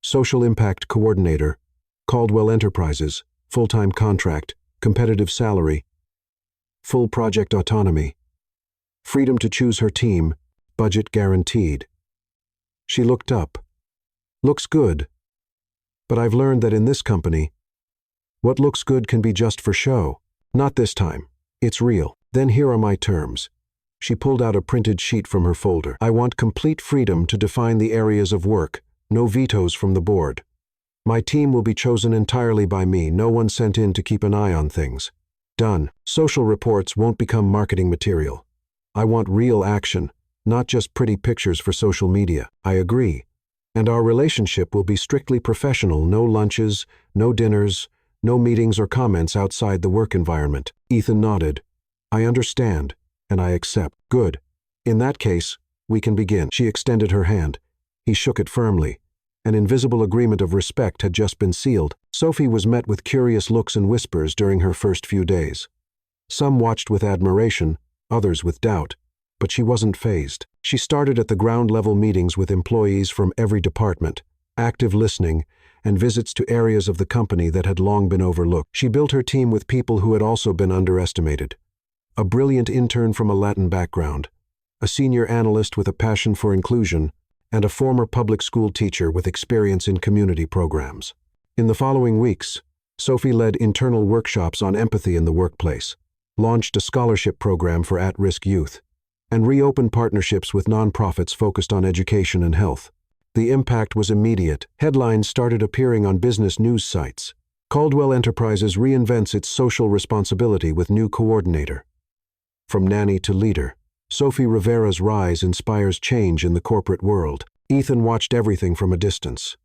"Social Impact Coordinator, Caldwell Enterprises, full-time contract, competitive salary, full project autonomy, freedom to choose her team, budget guaranteed." She looked up. "Looks good. But I've learned that in this company, what looks good can be just for show. Not this time. It's real. Then here are my terms." She pulled out a printed sheet from her folder. "I want complete freedom to define the areas of work, no vetoes from the board. My team will be chosen entirely by me, no one sent in to keep an eye on things. Done. Social reports won't become marketing material. I want real action, not just pretty pictures for social media." "I agree. And our relationship will be strictly professional, no lunches, no dinners, No meetings or comments outside the work environment. Ethan nodded. I understand, and I accept. Good. In that case, we can begin. She extended her hand. He shook it firmly. An invisible agreement of respect had just been sealed. Sophie was met with curious looks and whispers during her first few days. Some watched with admiration, others with doubt, but she wasn't fazed. She started at the ground-level meetings with employees from every department, active listening, and visits to areas of the company that had long been overlooked. She built her team with people who had also been underestimated. A brilliant intern from a Latin background, a senior analyst with a passion for inclusion, and a former public school teacher with experience in community programs. In the following weeks, Sophie led internal workshops on empathy in the workplace, launched a scholarship program for at-risk youth, and reopened partnerships with nonprofits focused on education and health. The impact was immediate. Headlines started appearing on business news sites. Caldwell Enterprises reinvents its social responsibility with new coordinator. From nanny to leader, Sophie Rivera's rise inspires change in the corporate world. Ethan watched everything from a distance.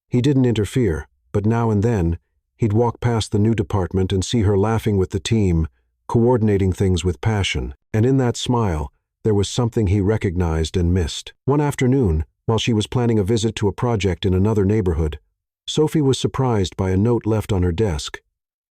He didn't interfere, but now and then, he'd walk past the new department and see her laughing with the team, coordinating things with passion. And in that smile, there was something he recognized and missed. One afternoon, while she was planning a visit to a project in another neighborhood, Sophie was surprised by a note left on her desk.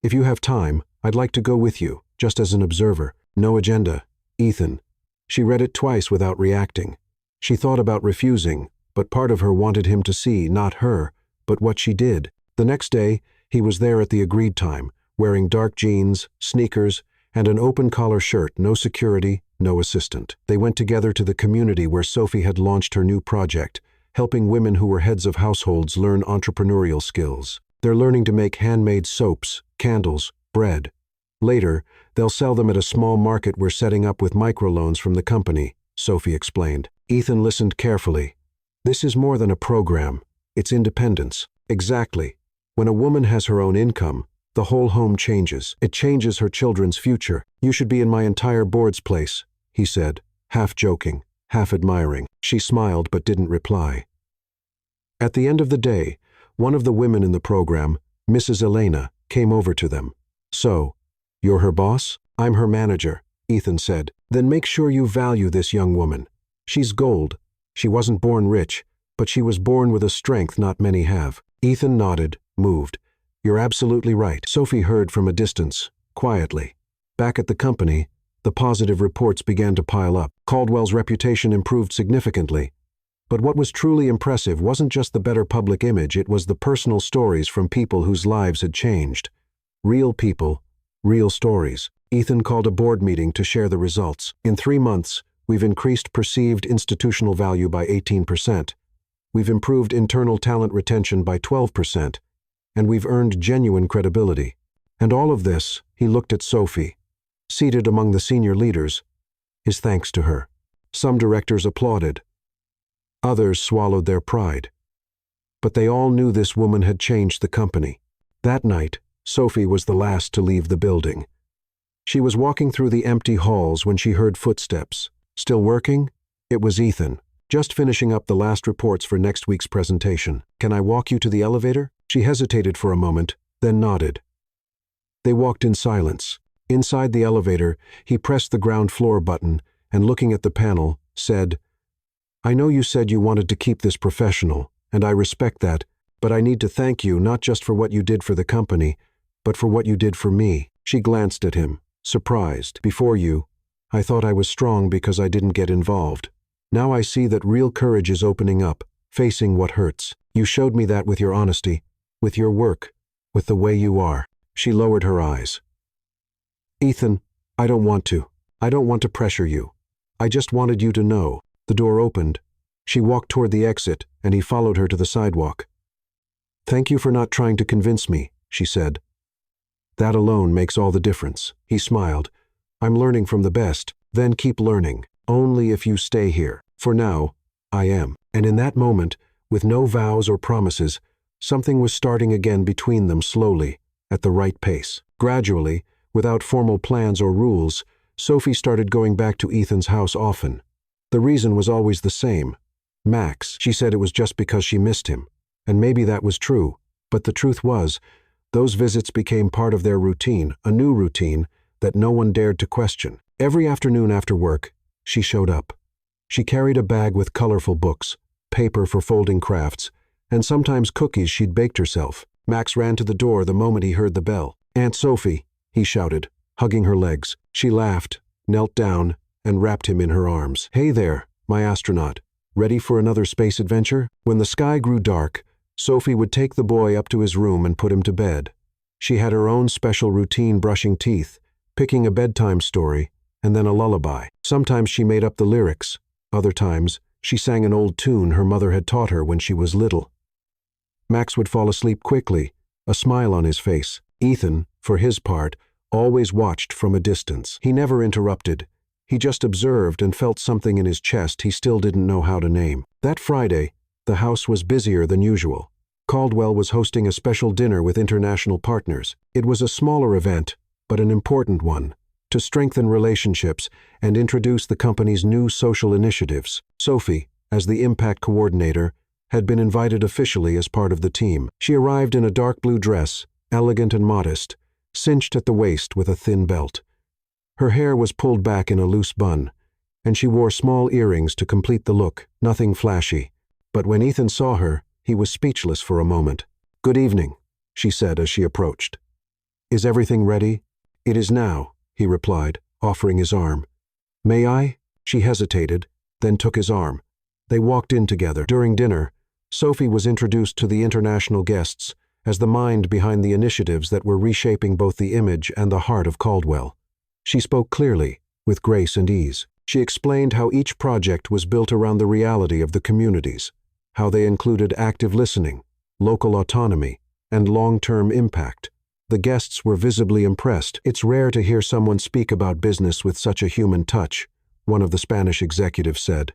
If you have time, I'd like to go with you, just as an observer. No agenda. Ethan. She read it twice without reacting. She thought about refusing, but part of her wanted him to see, not her, but what she did. The next day, he was there at the agreed time, wearing dark jeans, sneakers, and an open-collar shirt, no security, no assistant. They went together to the community where Sophie had launched her new project, helping women who were heads of households learn entrepreneurial skills. They're learning to make handmade soaps, candles, bread. Later, they'll sell them at a small market we're setting up with microloans from the company, Sophie explained. Ethan listened carefully. This is more than a program. It's independence. Exactly. When a woman has her own income, the whole home changes. It changes her children's future. You should be in my entire board's place, he said, half joking, half admiring. She smiled but didn't reply. At the end of the day, one of the women in the program, Mrs. Elena, came over to them. So, you're her boss? I'm her manager, Ethan said. Then make sure you value this young woman. She's gold. She wasn't born rich, but she was born with a strength not many have. Ethan nodded, moved. You're absolutely right. Sophie heard from a distance, quietly. Back at the company, the positive reports began to pile up. Caldwell's reputation improved significantly. But what was truly impressive wasn't just the better public image, it was the personal stories from people whose lives had changed. Real people, real stories. Ethan called a board meeting to share the results. In 3 months, we've increased perceived institutional value by 18%. We've improved internal talent retention by 12%. And we've earned genuine credibility. And all of this, he looked at Sophie, seated among the senior leaders, his thanks to her. Some directors applauded. Others swallowed their pride. But they all knew this woman had changed the company. That night, Sophie was the last to leave the building. She was walking through the empty halls when she heard footsteps. Still working? It was Ethan, just finishing up the last reports for next week's presentation. Can I walk you to the elevator? She hesitated for a moment, then nodded. They walked in silence. Inside the elevator, he pressed the ground floor button and, looking at the panel, said, I know you said you wanted to keep this professional, and I respect that, but I need to thank you not just for what you did for the company, but for what you did for me. She glanced at him, surprised. Before you, I thought I was strong because I didn't get involved. Now I see that real courage is opening up, facing what hurts. You showed me that with your honesty, with your work, with the way you are. She lowered her eyes. Ethan, I don't want to pressure you. I just wanted you to know. The door opened. She walked toward the exit, and he followed her to the sidewalk. Thank you for not trying to convince me, she said. That alone makes all the difference. He smiled. I'm learning from the best. Then keep learning. Only if you stay here. For now, I am. And in that moment, with no vows or promises, something was starting again between them slowly, at the right pace. Gradually, without formal plans or rules, Sophie started going back to Ethan's house often. The reason was always the same. Max. She said it was just because she missed him. And maybe that was true. But the truth was, Those visits became part of their routine, a new routine that no one dared to question. Every afternoon after work, she showed up. She carried a bag with colorful books, paper for folding crafts, and sometimes cookies she'd baked herself. Max ran to the door the moment he heard the bell. "Aunt Sophie," he shouted, hugging her legs. She laughed, knelt down, and wrapped him in her arms. "Hey there, my astronaut. Ready for another space adventure?" When the sky grew dark, Sophie would take the boy up to his room and put him to bed. She had her own special routine, brushing teeth, picking a bedtime story, and then a lullaby. Sometimes she made up the lyrics. Other times, she sang an old tune her mother had taught her when she was little. Max would fall asleep quickly, a smile on his face. Ethan, for his part, always watched from a distance. He never interrupted. He just observed and felt something in his chest he still didn't know how to name. That Friday, the house was busier than usual. Caldwell was hosting a special dinner with international partners. It was a smaller event, but an important one, to strengthen relationships and introduce the company's new social initiatives. Sophie, as the impact coordinator, had been invited officially as part of the team. She arrived in a dark blue dress, elegant and modest, cinched at the waist with a thin belt. Her hair was pulled back in a loose bun, and she wore small earrings to complete the look, nothing flashy. But when Ethan saw her, he was speechless for a moment. "Good evening," she said as she approached. "Is everything ready?" "It is now," he replied, offering his arm. "May I?" She hesitated, then took his arm. They walked in together. During dinner, Sophie was introduced to the international guests as the mind behind the initiatives that were reshaping both the image and the heart of Caldwell. She spoke clearly, with grace and ease. She explained how each project was built around the reality of the communities, how they included active listening, local autonomy, and long-term impact. The guests were visibly impressed. "It's rare to hear someone speak about business with such a human touch," one of the Spanish executives said.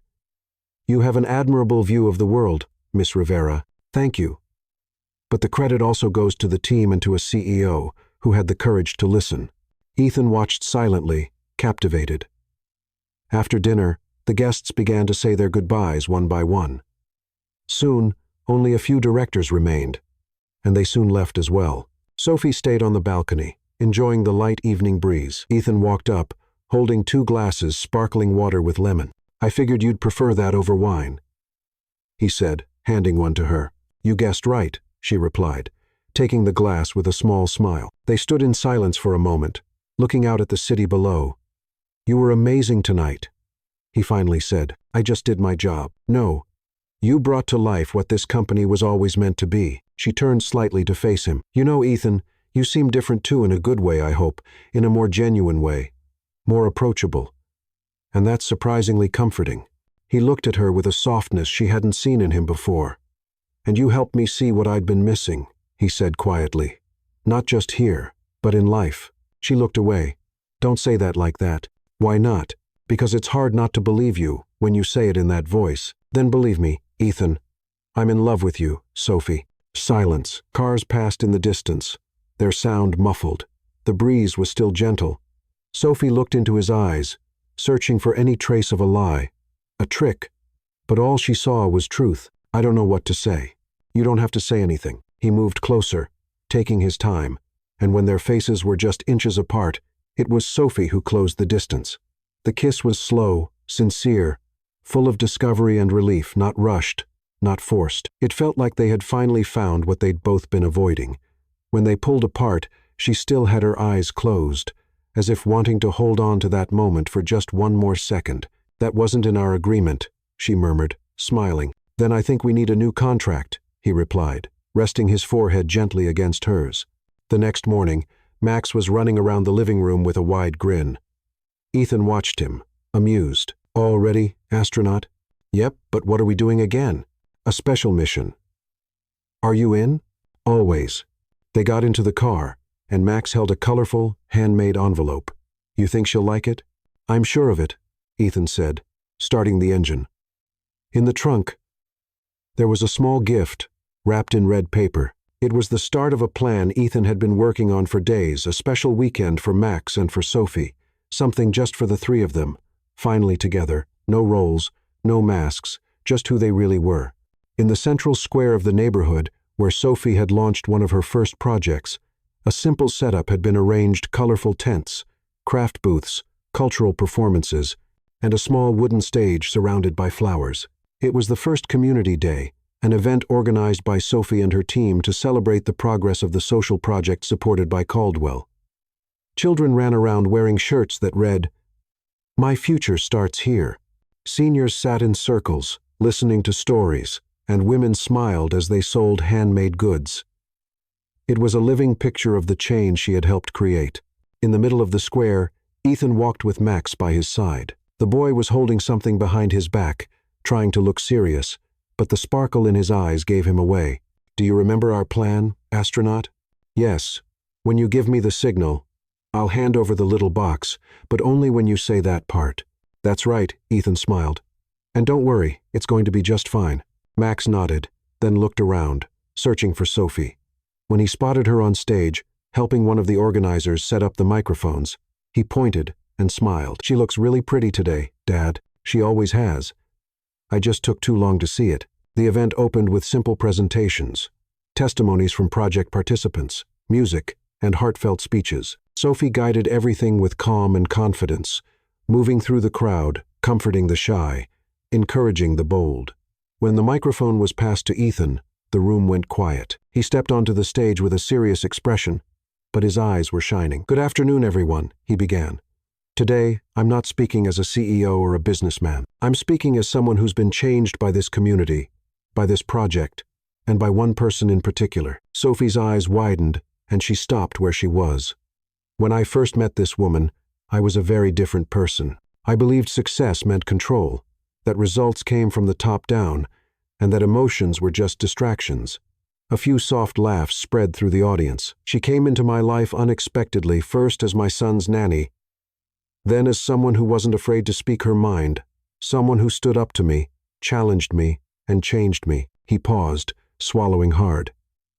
"You have an admirable view of the world, Miss Rivera. Thank you." But the credit also goes to the team and to a CEO who had the courage to listen. Ethan watched silently, captivated. After dinner, the guests began to say their goodbyes one by one. Soon, only a few directors remained, and they soon left as well. Sophie stayed on the balcony, enjoying the light evening breeze. Ethan walked up, holding 2 glasses sparkling water with lemon. "I figured you'd prefer that over wine," he said, handing one to her. "You guessed right," she replied, taking the glass with a small smile. They stood in silence for a moment, looking out at the city below. "You were amazing tonight," he finally said. "I just did my job." "No, you brought to life what this company was always meant to be." She turned slightly to face him. "You know, Ethan, you seem different too, in a good way, I hope, in a more genuine way, more approachable. And that's surprisingly comforting." He looked at her with a softness she hadn't seen in him before. "And you helped me see what I'd been missing," he said quietly. "Not just here, but in life." She looked away. "Don't say that like that." "Why not?" "Because it's hard not to believe you when you say it in that voice." "Then believe me, Ethan. I'm in love with you, Sophie." Silence. Cars passed in the distance, their sound muffled. The breeze was still gentle. Sophie looked into his eyes, searching for any trace of a lie, a trick. But all she saw was truth. "I don't know what to say." "You don't have to say anything." He moved closer, taking his time, and when their faces were just inches apart, it was Sophie who closed the distance. The kiss was slow, sincere, full of discovery and relief, not rushed, not forced. It felt like they had finally found what they'd both been avoiding. When they pulled apart, she still had her eyes closed, as if wanting to hold on to that moment for just one more second. "That wasn't in our agreement," she murmured, smiling. "Then I think we need a new contract," he replied, resting his forehead gently against hers. The next morning, Max was running around the living room with a wide grin. Ethan watched him, amused. "All ready, astronaut?" "Yep, but what are we doing again?" "A special mission." "Are you in?" "Always." They got into the car, and Max held a colorful, handmade envelope. "You think she'll like it?" "I'm sure of it," Ethan said, starting the engine. In the trunk, there was a small gift, wrapped in red paper. It was the start of a plan Ethan had been working on for days, a special weekend for Max and for Sophie, something just for the 3 of them, finally together, no roles, no masks, just who they really were. In the central square of the neighborhood, where Sophie had launched one of her first projects, A simple setup had been arranged: colorful tents, craft booths, cultural performances, and a small wooden stage surrounded by flowers. It was the first community day, an event organized by Sophie and her team to celebrate the progress of the social project supported by Caldwell. Children ran around wearing shirts that read, "My future starts here." Seniors sat in circles, listening to stories, and women smiled as they sold handmade goods. It was a living picture of the change she had helped create. In the middle of the square, Ethan walked with Max by his side. The boy was holding something behind his back, trying to look serious, but the sparkle in his eyes gave him away. "Do you remember our plan, astronaut?" "Yes. When you give me the signal, I'll hand over the little box, but only when you say that part." "That's right," Ethan smiled. "And don't worry, it's going to be just fine." Max nodded, then looked around, searching for Sophie. When he spotted her on stage, helping one of the organizers set up the microphones, he pointed and smiled. "She looks really pretty today, Dad. She always has. I just took too long to see it." The event opened with simple presentations, testimonies from project participants, music, and heartfelt speeches. Sophie guided everything with calm and confidence, moving through the crowd, comforting the shy, encouraging the bold. When the microphone was passed to Ethan, the room went quiet. He stepped onto the stage with a serious expression, but his eyes were shining. "Good afternoon, everyone," he began. "Today, I'm not speaking as a CEO or a businessman. I'm speaking as someone who's been changed by this community, by this project, and by one person in particular." Sophie's eyes widened, and she stopped where she was. "When I first met this woman, I was a very different person. I believed success meant control, that results came from the top down, and that emotions were just distractions." A few soft laughs spread through the audience. "She came into my life unexpectedly, first as my son's nanny, then as someone who wasn't afraid to speak her mind, someone who stood up to me, challenged me, and changed me." He paused, swallowing hard.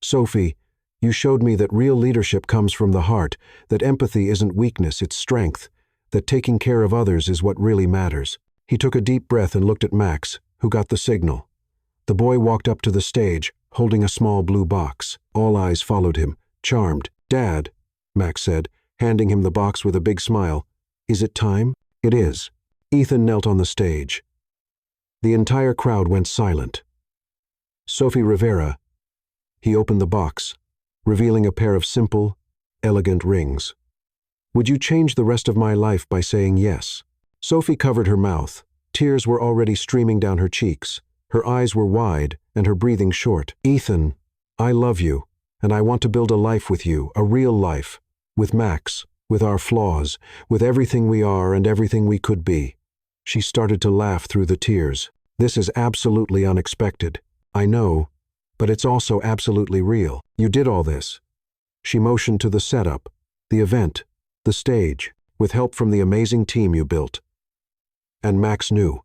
"Sophie, you showed me that real leadership comes from the heart, that empathy isn't weakness, it's strength, that taking care of others is what really matters." He took a deep breath and looked at Max, who got the signal. The boy walked up to the stage, holding a small blue box. All eyes followed him, charmed. "Dad," Max said, handing him the box with a big smile. "Is it time?" "It is." Ethan knelt on the stage. The entire crowd went silent. "Sophie Rivera." He opened the box, revealing a pair of simple, elegant rings. "Would you change the rest of my life by saying yes?" Sophie covered her mouth. Tears were already streaming down her cheeks. Her eyes were wide and her breathing short. "Ethan, I love you, and I want to build a life with you, a real life, with Max, with our flaws, with everything we are and everything we could be." She started to laugh through the tears. "This is absolutely unexpected. I know, but it's also absolutely real. You did all this." She motioned to the setup, the event, the stage, with help from the amazing team you built. "And Max knew.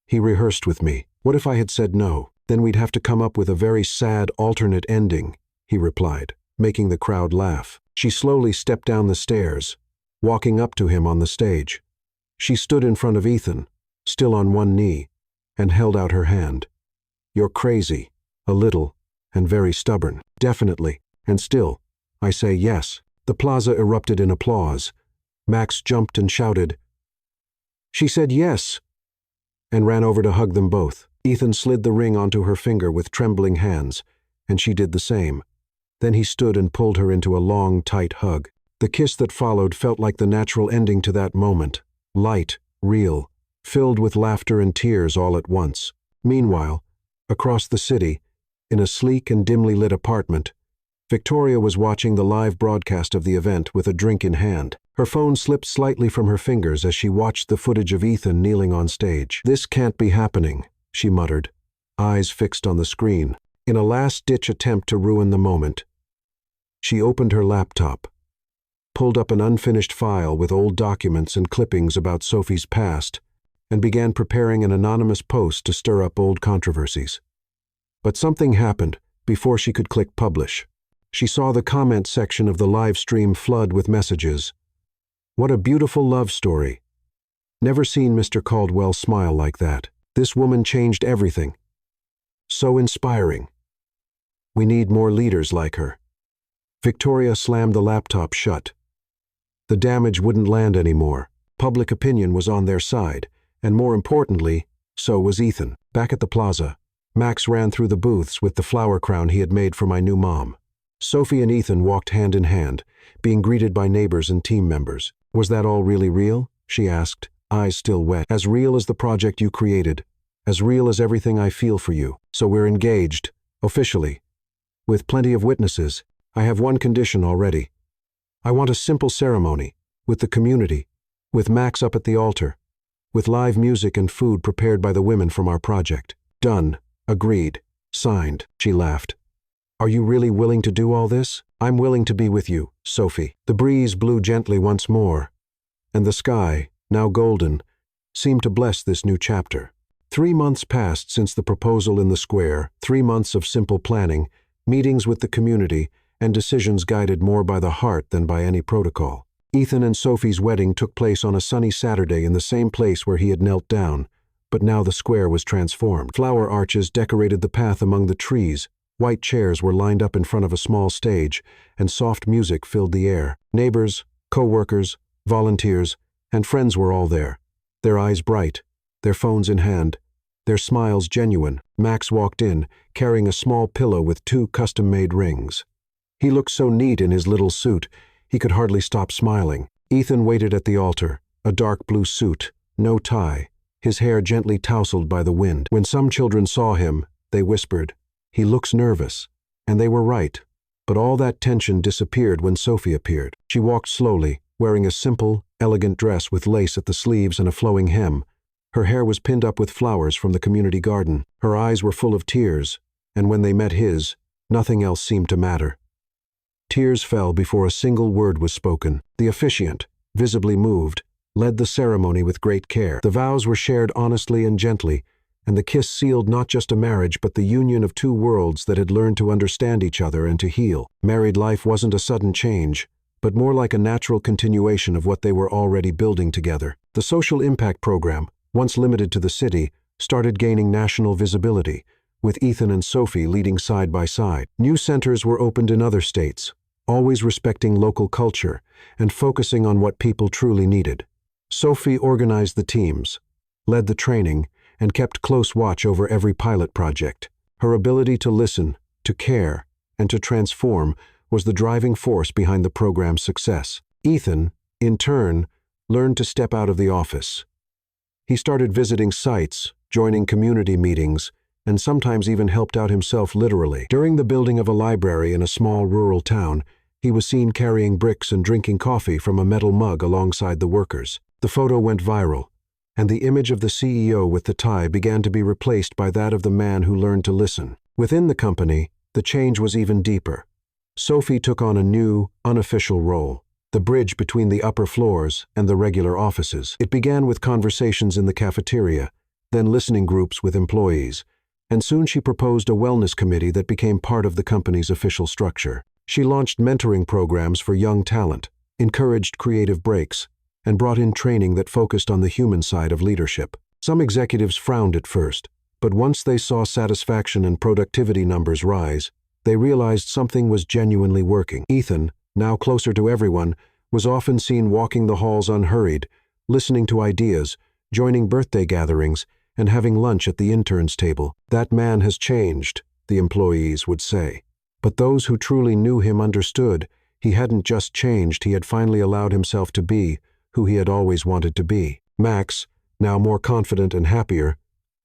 He rehearsed with me. What if I had said no? Then we'd have to come up with a very sad alternate ending," he replied, making the crowd laugh. She slowly stepped down the stairs, walking up to him on the stage. She stood in front of Ethan, still on one knee, and held out her hand. "You're crazy, a little, and very stubborn. Definitely, and still, I say yes." The plaza erupted in applause. Max jumped and shouted, "She said yes!" and ran over to hug them both. Ethan slid the ring onto her finger with trembling hands, and she did the same. Then he stood and pulled her into a long, tight hug. The kiss that followed felt like the natural ending to that moment, light, real, filled with laughter and tears all at once. Meanwhile, across the city, in a sleek and dimly lit apartment, Victoria was watching the live broadcast of the event with a drink in hand. Her phone slipped slightly from her fingers as she watched the footage of Ethan kneeling on stage. "This can't be happening," she muttered, eyes fixed on the screen. In a last-ditch attempt to ruin the moment, she opened her laptop, pulled up an unfinished file with old documents and clippings about Sophie's past, and began preparing an anonymous post to stir up old controversies. But something happened before she could click publish. She saw the comment section of the live stream flood with messages. "What a beautiful love story. Never seen Mr. Caldwell smile like that. This woman changed everything. So inspiring. We need more leaders like her." Victoria slammed the laptop shut. The damage wouldn't land anymore. Public opinion was on their side, and more importantly, so was Ethan. Back at the plaza, Max ran through the booths with the flower crown he had made for my new mom. Sophie and Ethan walked hand in hand, being greeted by neighbors and team members. "Was that all really real?" she asked, eyes still wet. "As real as the project you created. As real as everything I feel for you. So we're engaged, officially. With plenty of witnesses. I have one condition already. I want a simple ceremony, with the community, with Max up at the altar, with live music and food prepared by the women from our project." "Done. Agreed. Signed." She laughed. "Are you really willing to do all this?" "I'm willing to be with you, Sophie." The breeze blew gently once more, and the sky, now golden, seemed to bless this new chapter. 3 months passed since the proposal in the square, 3 months of simple planning, meetings with the community, and decisions guided more by the heart than by any protocol. Ethan and Sophie's wedding took place on a sunny Saturday in the same place where he had knelt down, but now the square was transformed. Flower arches decorated the path among the trees, white chairs were lined up in front of a small stage, and soft music filled the air. Neighbors, co-workers, volunteers, and friends were all there, their eyes bright, their phones in hand, their smiles genuine. Max walked in, carrying a small pillow with 2 custom-made rings. He looked so neat in his little suit, he could hardly stop smiling. Ethan waited at the altar, a dark blue suit, no tie, his hair gently tousled by the wind. When some children saw him, they whispered, "He looks nervous." And they were right. But all that tension disappeared when Sophie appeared. She walked slowly, wearing a simple, elegant dress with lace at the sleeves and a flowing hem. Her hair was pinned up with flowers from the community garden. Her eyes were full of tears, and when they met his, nothing else seemed to matter. Tears fell before a single word was spoken. The officiant, visibly moved, led the ceremony with great care. The vows were shared honestly and gently, and the kiss sealed not just a marriage but the union of 2 worlds that had learned to understand each other and to heal. Married life wasn't a sudden change, but more like a natural continuation of what they were already building together. The social impact program, once limited to the city, started gaining national visibility, with Ethan and Sophie leading side by side. New centers were opened in other states, always respecting local culture and focusing on what people truly needed. Sophie organized the teams, led the training, and kept close watch over every pilot project. Her ability to listen, to care, and to transform was the driving force behind the program's success. Ethan, in turn, learned to step out of the office. He started visiting sites, joining community meetings, and sometimes even helped out himself literally. During the building of a library in a small rural town, he was seen carrying bricks and drinking coffee from a metal mug alongside the workers. The photo went viral, and the image of the CEO with the tie began to be replaced by that of the man who learned to listen. Within the company, the change was even deeper. Sophie took on a new, unofficial role, the bridge between the upper floors and the regular offices. It began with conversations in the cafeteria, then listening groups with employees, and soon she proposed a wellness committee that became part of the company's official structure. She launched mentoring programs for young talent, encouraged creative breaks, and brought in training that focused on the human side of leadership. Some executives frowned at first, but once they saw satisfaction and productivity numbers rise, they realized something was genuinely working. Ethan, now closer to everyone, was often seen walking the halls unhurried, listening to ideas, joining birthday gatherings, and having lunch at the interns' table. "That man has changed," the employees would say. But those who truly knew him understood he hadn't just changed, he had finally allowed himself to be who he had always wanted to be. Max, now more confident and happier,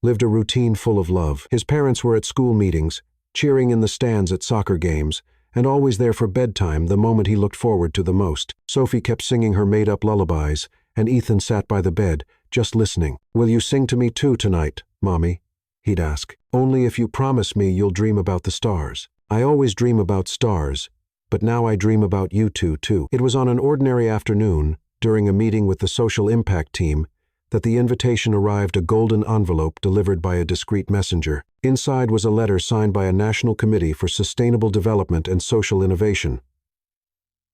lived a routine full of love. His parents were at school meetings, cheering in the stands at soccer games, and always there for bedtime, the moment he looked forward to the most. Sophie kept singing her made-up lullabies, and Ethan sat by the bed, just listening. "Will you sing to me too tonight, Mommy?" he'd ask. "Only if you promise me you'll dream about the stars." "I always dream about stars, but now I dream about you two too." It was on an ordinary afternoon, during a meeting with the social impact team, that the invitation arrived, a golden envelope delivered by a discreet messenger. Inside was a letter signed by a national committee for sustainable development and social innovation.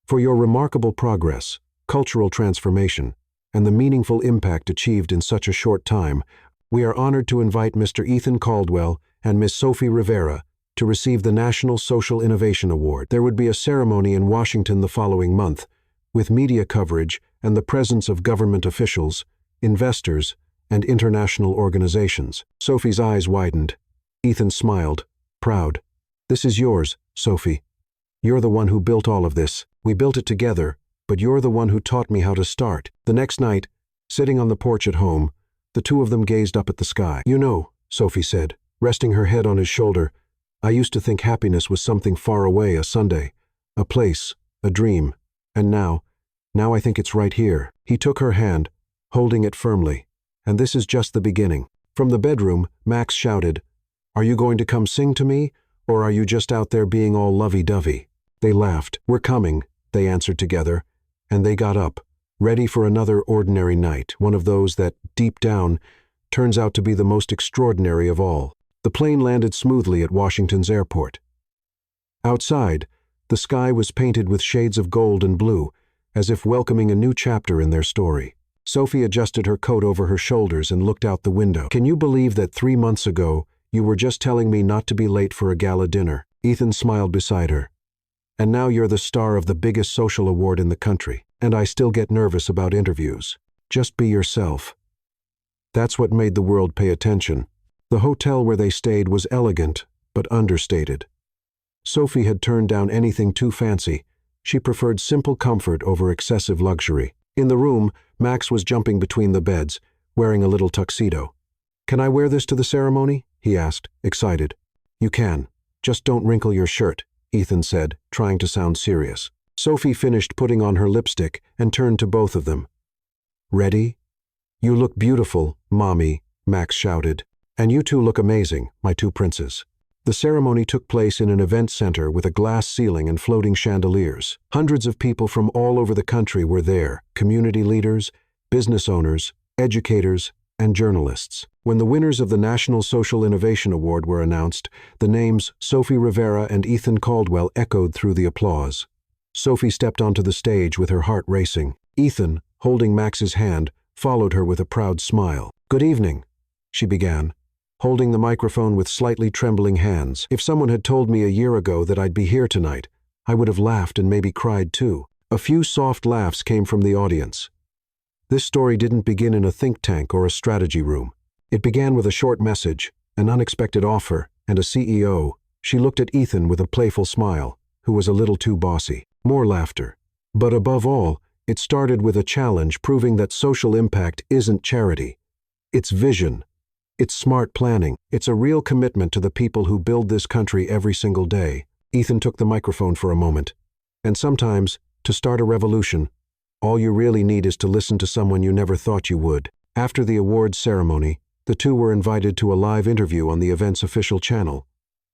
"For your remarkable progress, cultural transformation, and the meaningful impact achieved in such a short time, we are honored to invite Mr. Ethan Caldwell and Miss Sophie Rivera to receive the National Social Innovation Award. There would be a ceremony in Washington the following month, with media coverage and the presence of government officials, investors, and international organizations. Sophie's eyes widened. Ethan smiled, proud. "This is yours, Sophie. You're the one who built all of this. We built it together, but you're the one who taught me how to start." The next night, sitting on the porch at home, the two of them gazed up at the sky. "You know," Sophie said, resting her head on his shoulder, "I used to think happiness was something far away, a Sunday, a place, a dream. And now I think it's right here." He took her hand, holding it firmly. "And this is just the beginning." From the bedroom, Max shouted, "Are you going to come sing to me, or are you just out there being all lovey-dovey?" They laughed. "We're coming," they answered together, and they got up, ready for another ordinary night, one of those that, deep down, turns out to be the most extraordinary of all. The plane landed smoothly at Washington's airport. Outside, the sky was painted with shades of gold and blue, as if welcoming a new chapter in their story. Sophie adjusted her coat over her shoulders and looked out the window. "Can you believe that 3 months ago, you were just telling me not to be late for a gala dinner?" Ethan smiled beside her. "And now you're the star of the biggest social award in the country, and I still get nervous about interviews. Just be yourself." That's what made the world pay attention. The hotel where they stayed was elegant, but understated. Sophie had turned down anything too fancy. She preferred simple comfort over excessive luxury. In the room, Max was jumping between the beds, wearing a little tuxedo. "Can I wear this to the ceremony?" he asked, excited. "You can. Just don't wrinkle your shirt," Ethan said, trying to sound serious. Sophie finished putting on her lipstick and turned to both of them. "Ready?" "You look beautiful, Mommy," Max shouted. "And you two look amazing, my two princes." The ceremony took place in an event center with a glass ceiling and floating chandeliers. Hundreds of people from all over the country were there, community leaders, business owners, educators, and journalists. When the winners of the National Social Innovation Award were announced, the names Sophie Rivera and Ethan Caldwell echoed through the applause. Sophie stepped onto the stage with her heart racing. Ethan, holding Max's hand, followed her with a proud smile. "Good evening," she began, holding the microphone with slightly trembling hands. "If someone had told me a year ago that I'd be here tonight, I would have laughed and maybe cried too." A few soft laughs came from the audience. This story didn't begin in a think tank or a strategy room. It began with a short message, an unexpected offer, and a CEO. She looked at Ethan with a playful smile, who was a little too bossy. More laughter. But above all, it started with a challenge proving that social impact isn't charity. It's vision. It's smart planning. It's a real commitment to the people who build this country every single day. Ethan took the microphone for a moment. And sometimes, to start a revolution, all you really need is to listen to someone you never thought you would. After the awards ceremony, the two were invited to a live interview on the event's official channel.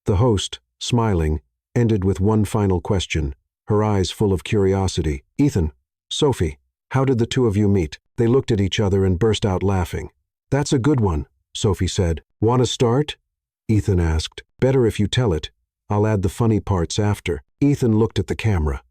The host, smiling, ended with one final question, her eyes full of curiosity. "Ethan, Sophie, how did the two of you meet?" They looked at each other and burst out laughing. "That's a good one," Sophie said. "Want to start?" Ethan asked. "Better if you tell it. I'll add the funny parts after." Ethan looked at the camera.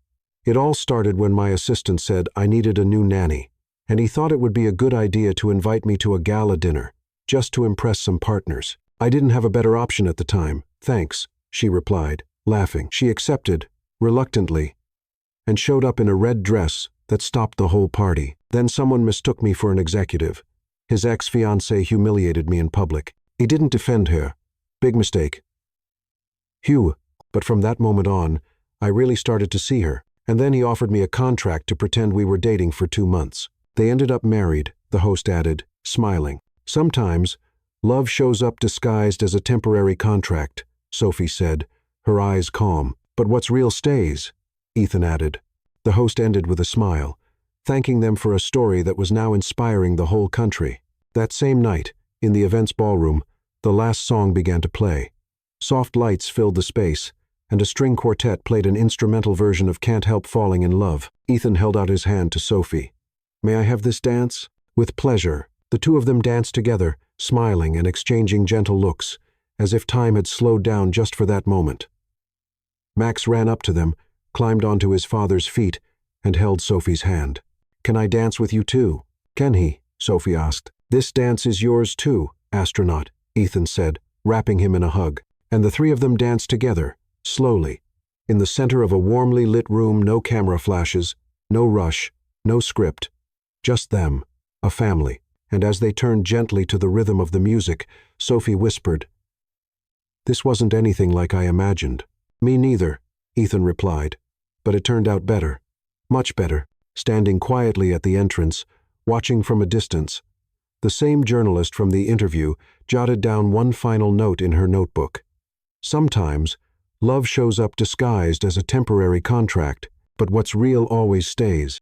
"It all started when my assistant said I needed a new nanny, and he thought it would be a good idea to invite me to a gala dinner, just to impress some partners. I didn't have a better option at the time. Thanks," she replied, laughing. She accepted, reluctantly, and showed up in a red dress that stopped the whole party. Then someone mistook me for an executive. His ex-fiancé humiliated me in public. He didn't defend her. Big mistake. Phew. But from that moment on, I really started to see her. And then he offered me a contract to pretend we were dating for 2 months. They ended up married, the host added, smiling. "Sometimes, love shows up disguised as a temporary contract," Sophie said, her eyes calm. "But what's real stays," Ethan added. The host ended with a smile, thanking them for a story that was now inspiring the whole country. That same night, in the event's ballroom, the last song began to play. Soft lights filled the space, and a string quartet played an instrumental version of Can't Help Falling in Love. Ethan held out his hand to Sophie. "May I have this dance?" With pleasure, the two of them danced together, smiling and exchanging gentle looks, as if time had slowed down just for that moment. Max ran up to them, climbed onto his father's feet, and held Sophie's hand. "Can I dance with you too?" "Can he?" Sophie asked. "This dance is yours too, astronaut," Ethan said, wrapping him in a hug. And the three of them danced together, slowly, in the center of a warmly lit room, no camera flashes, no rush, no script, just them, a family. And as they turned gently to the rhythm of the music, Sophie whispered, "This wasn't anything like I imagined." "Me neither," Ethan replied, "but it turned out better, much better." Standing quietly at the entrance, watching from a distance, the same journalist from the interview jotted down one final note in her notebook. "Sometimes, love shows up disguised as a temporary contract, but what's real always stays."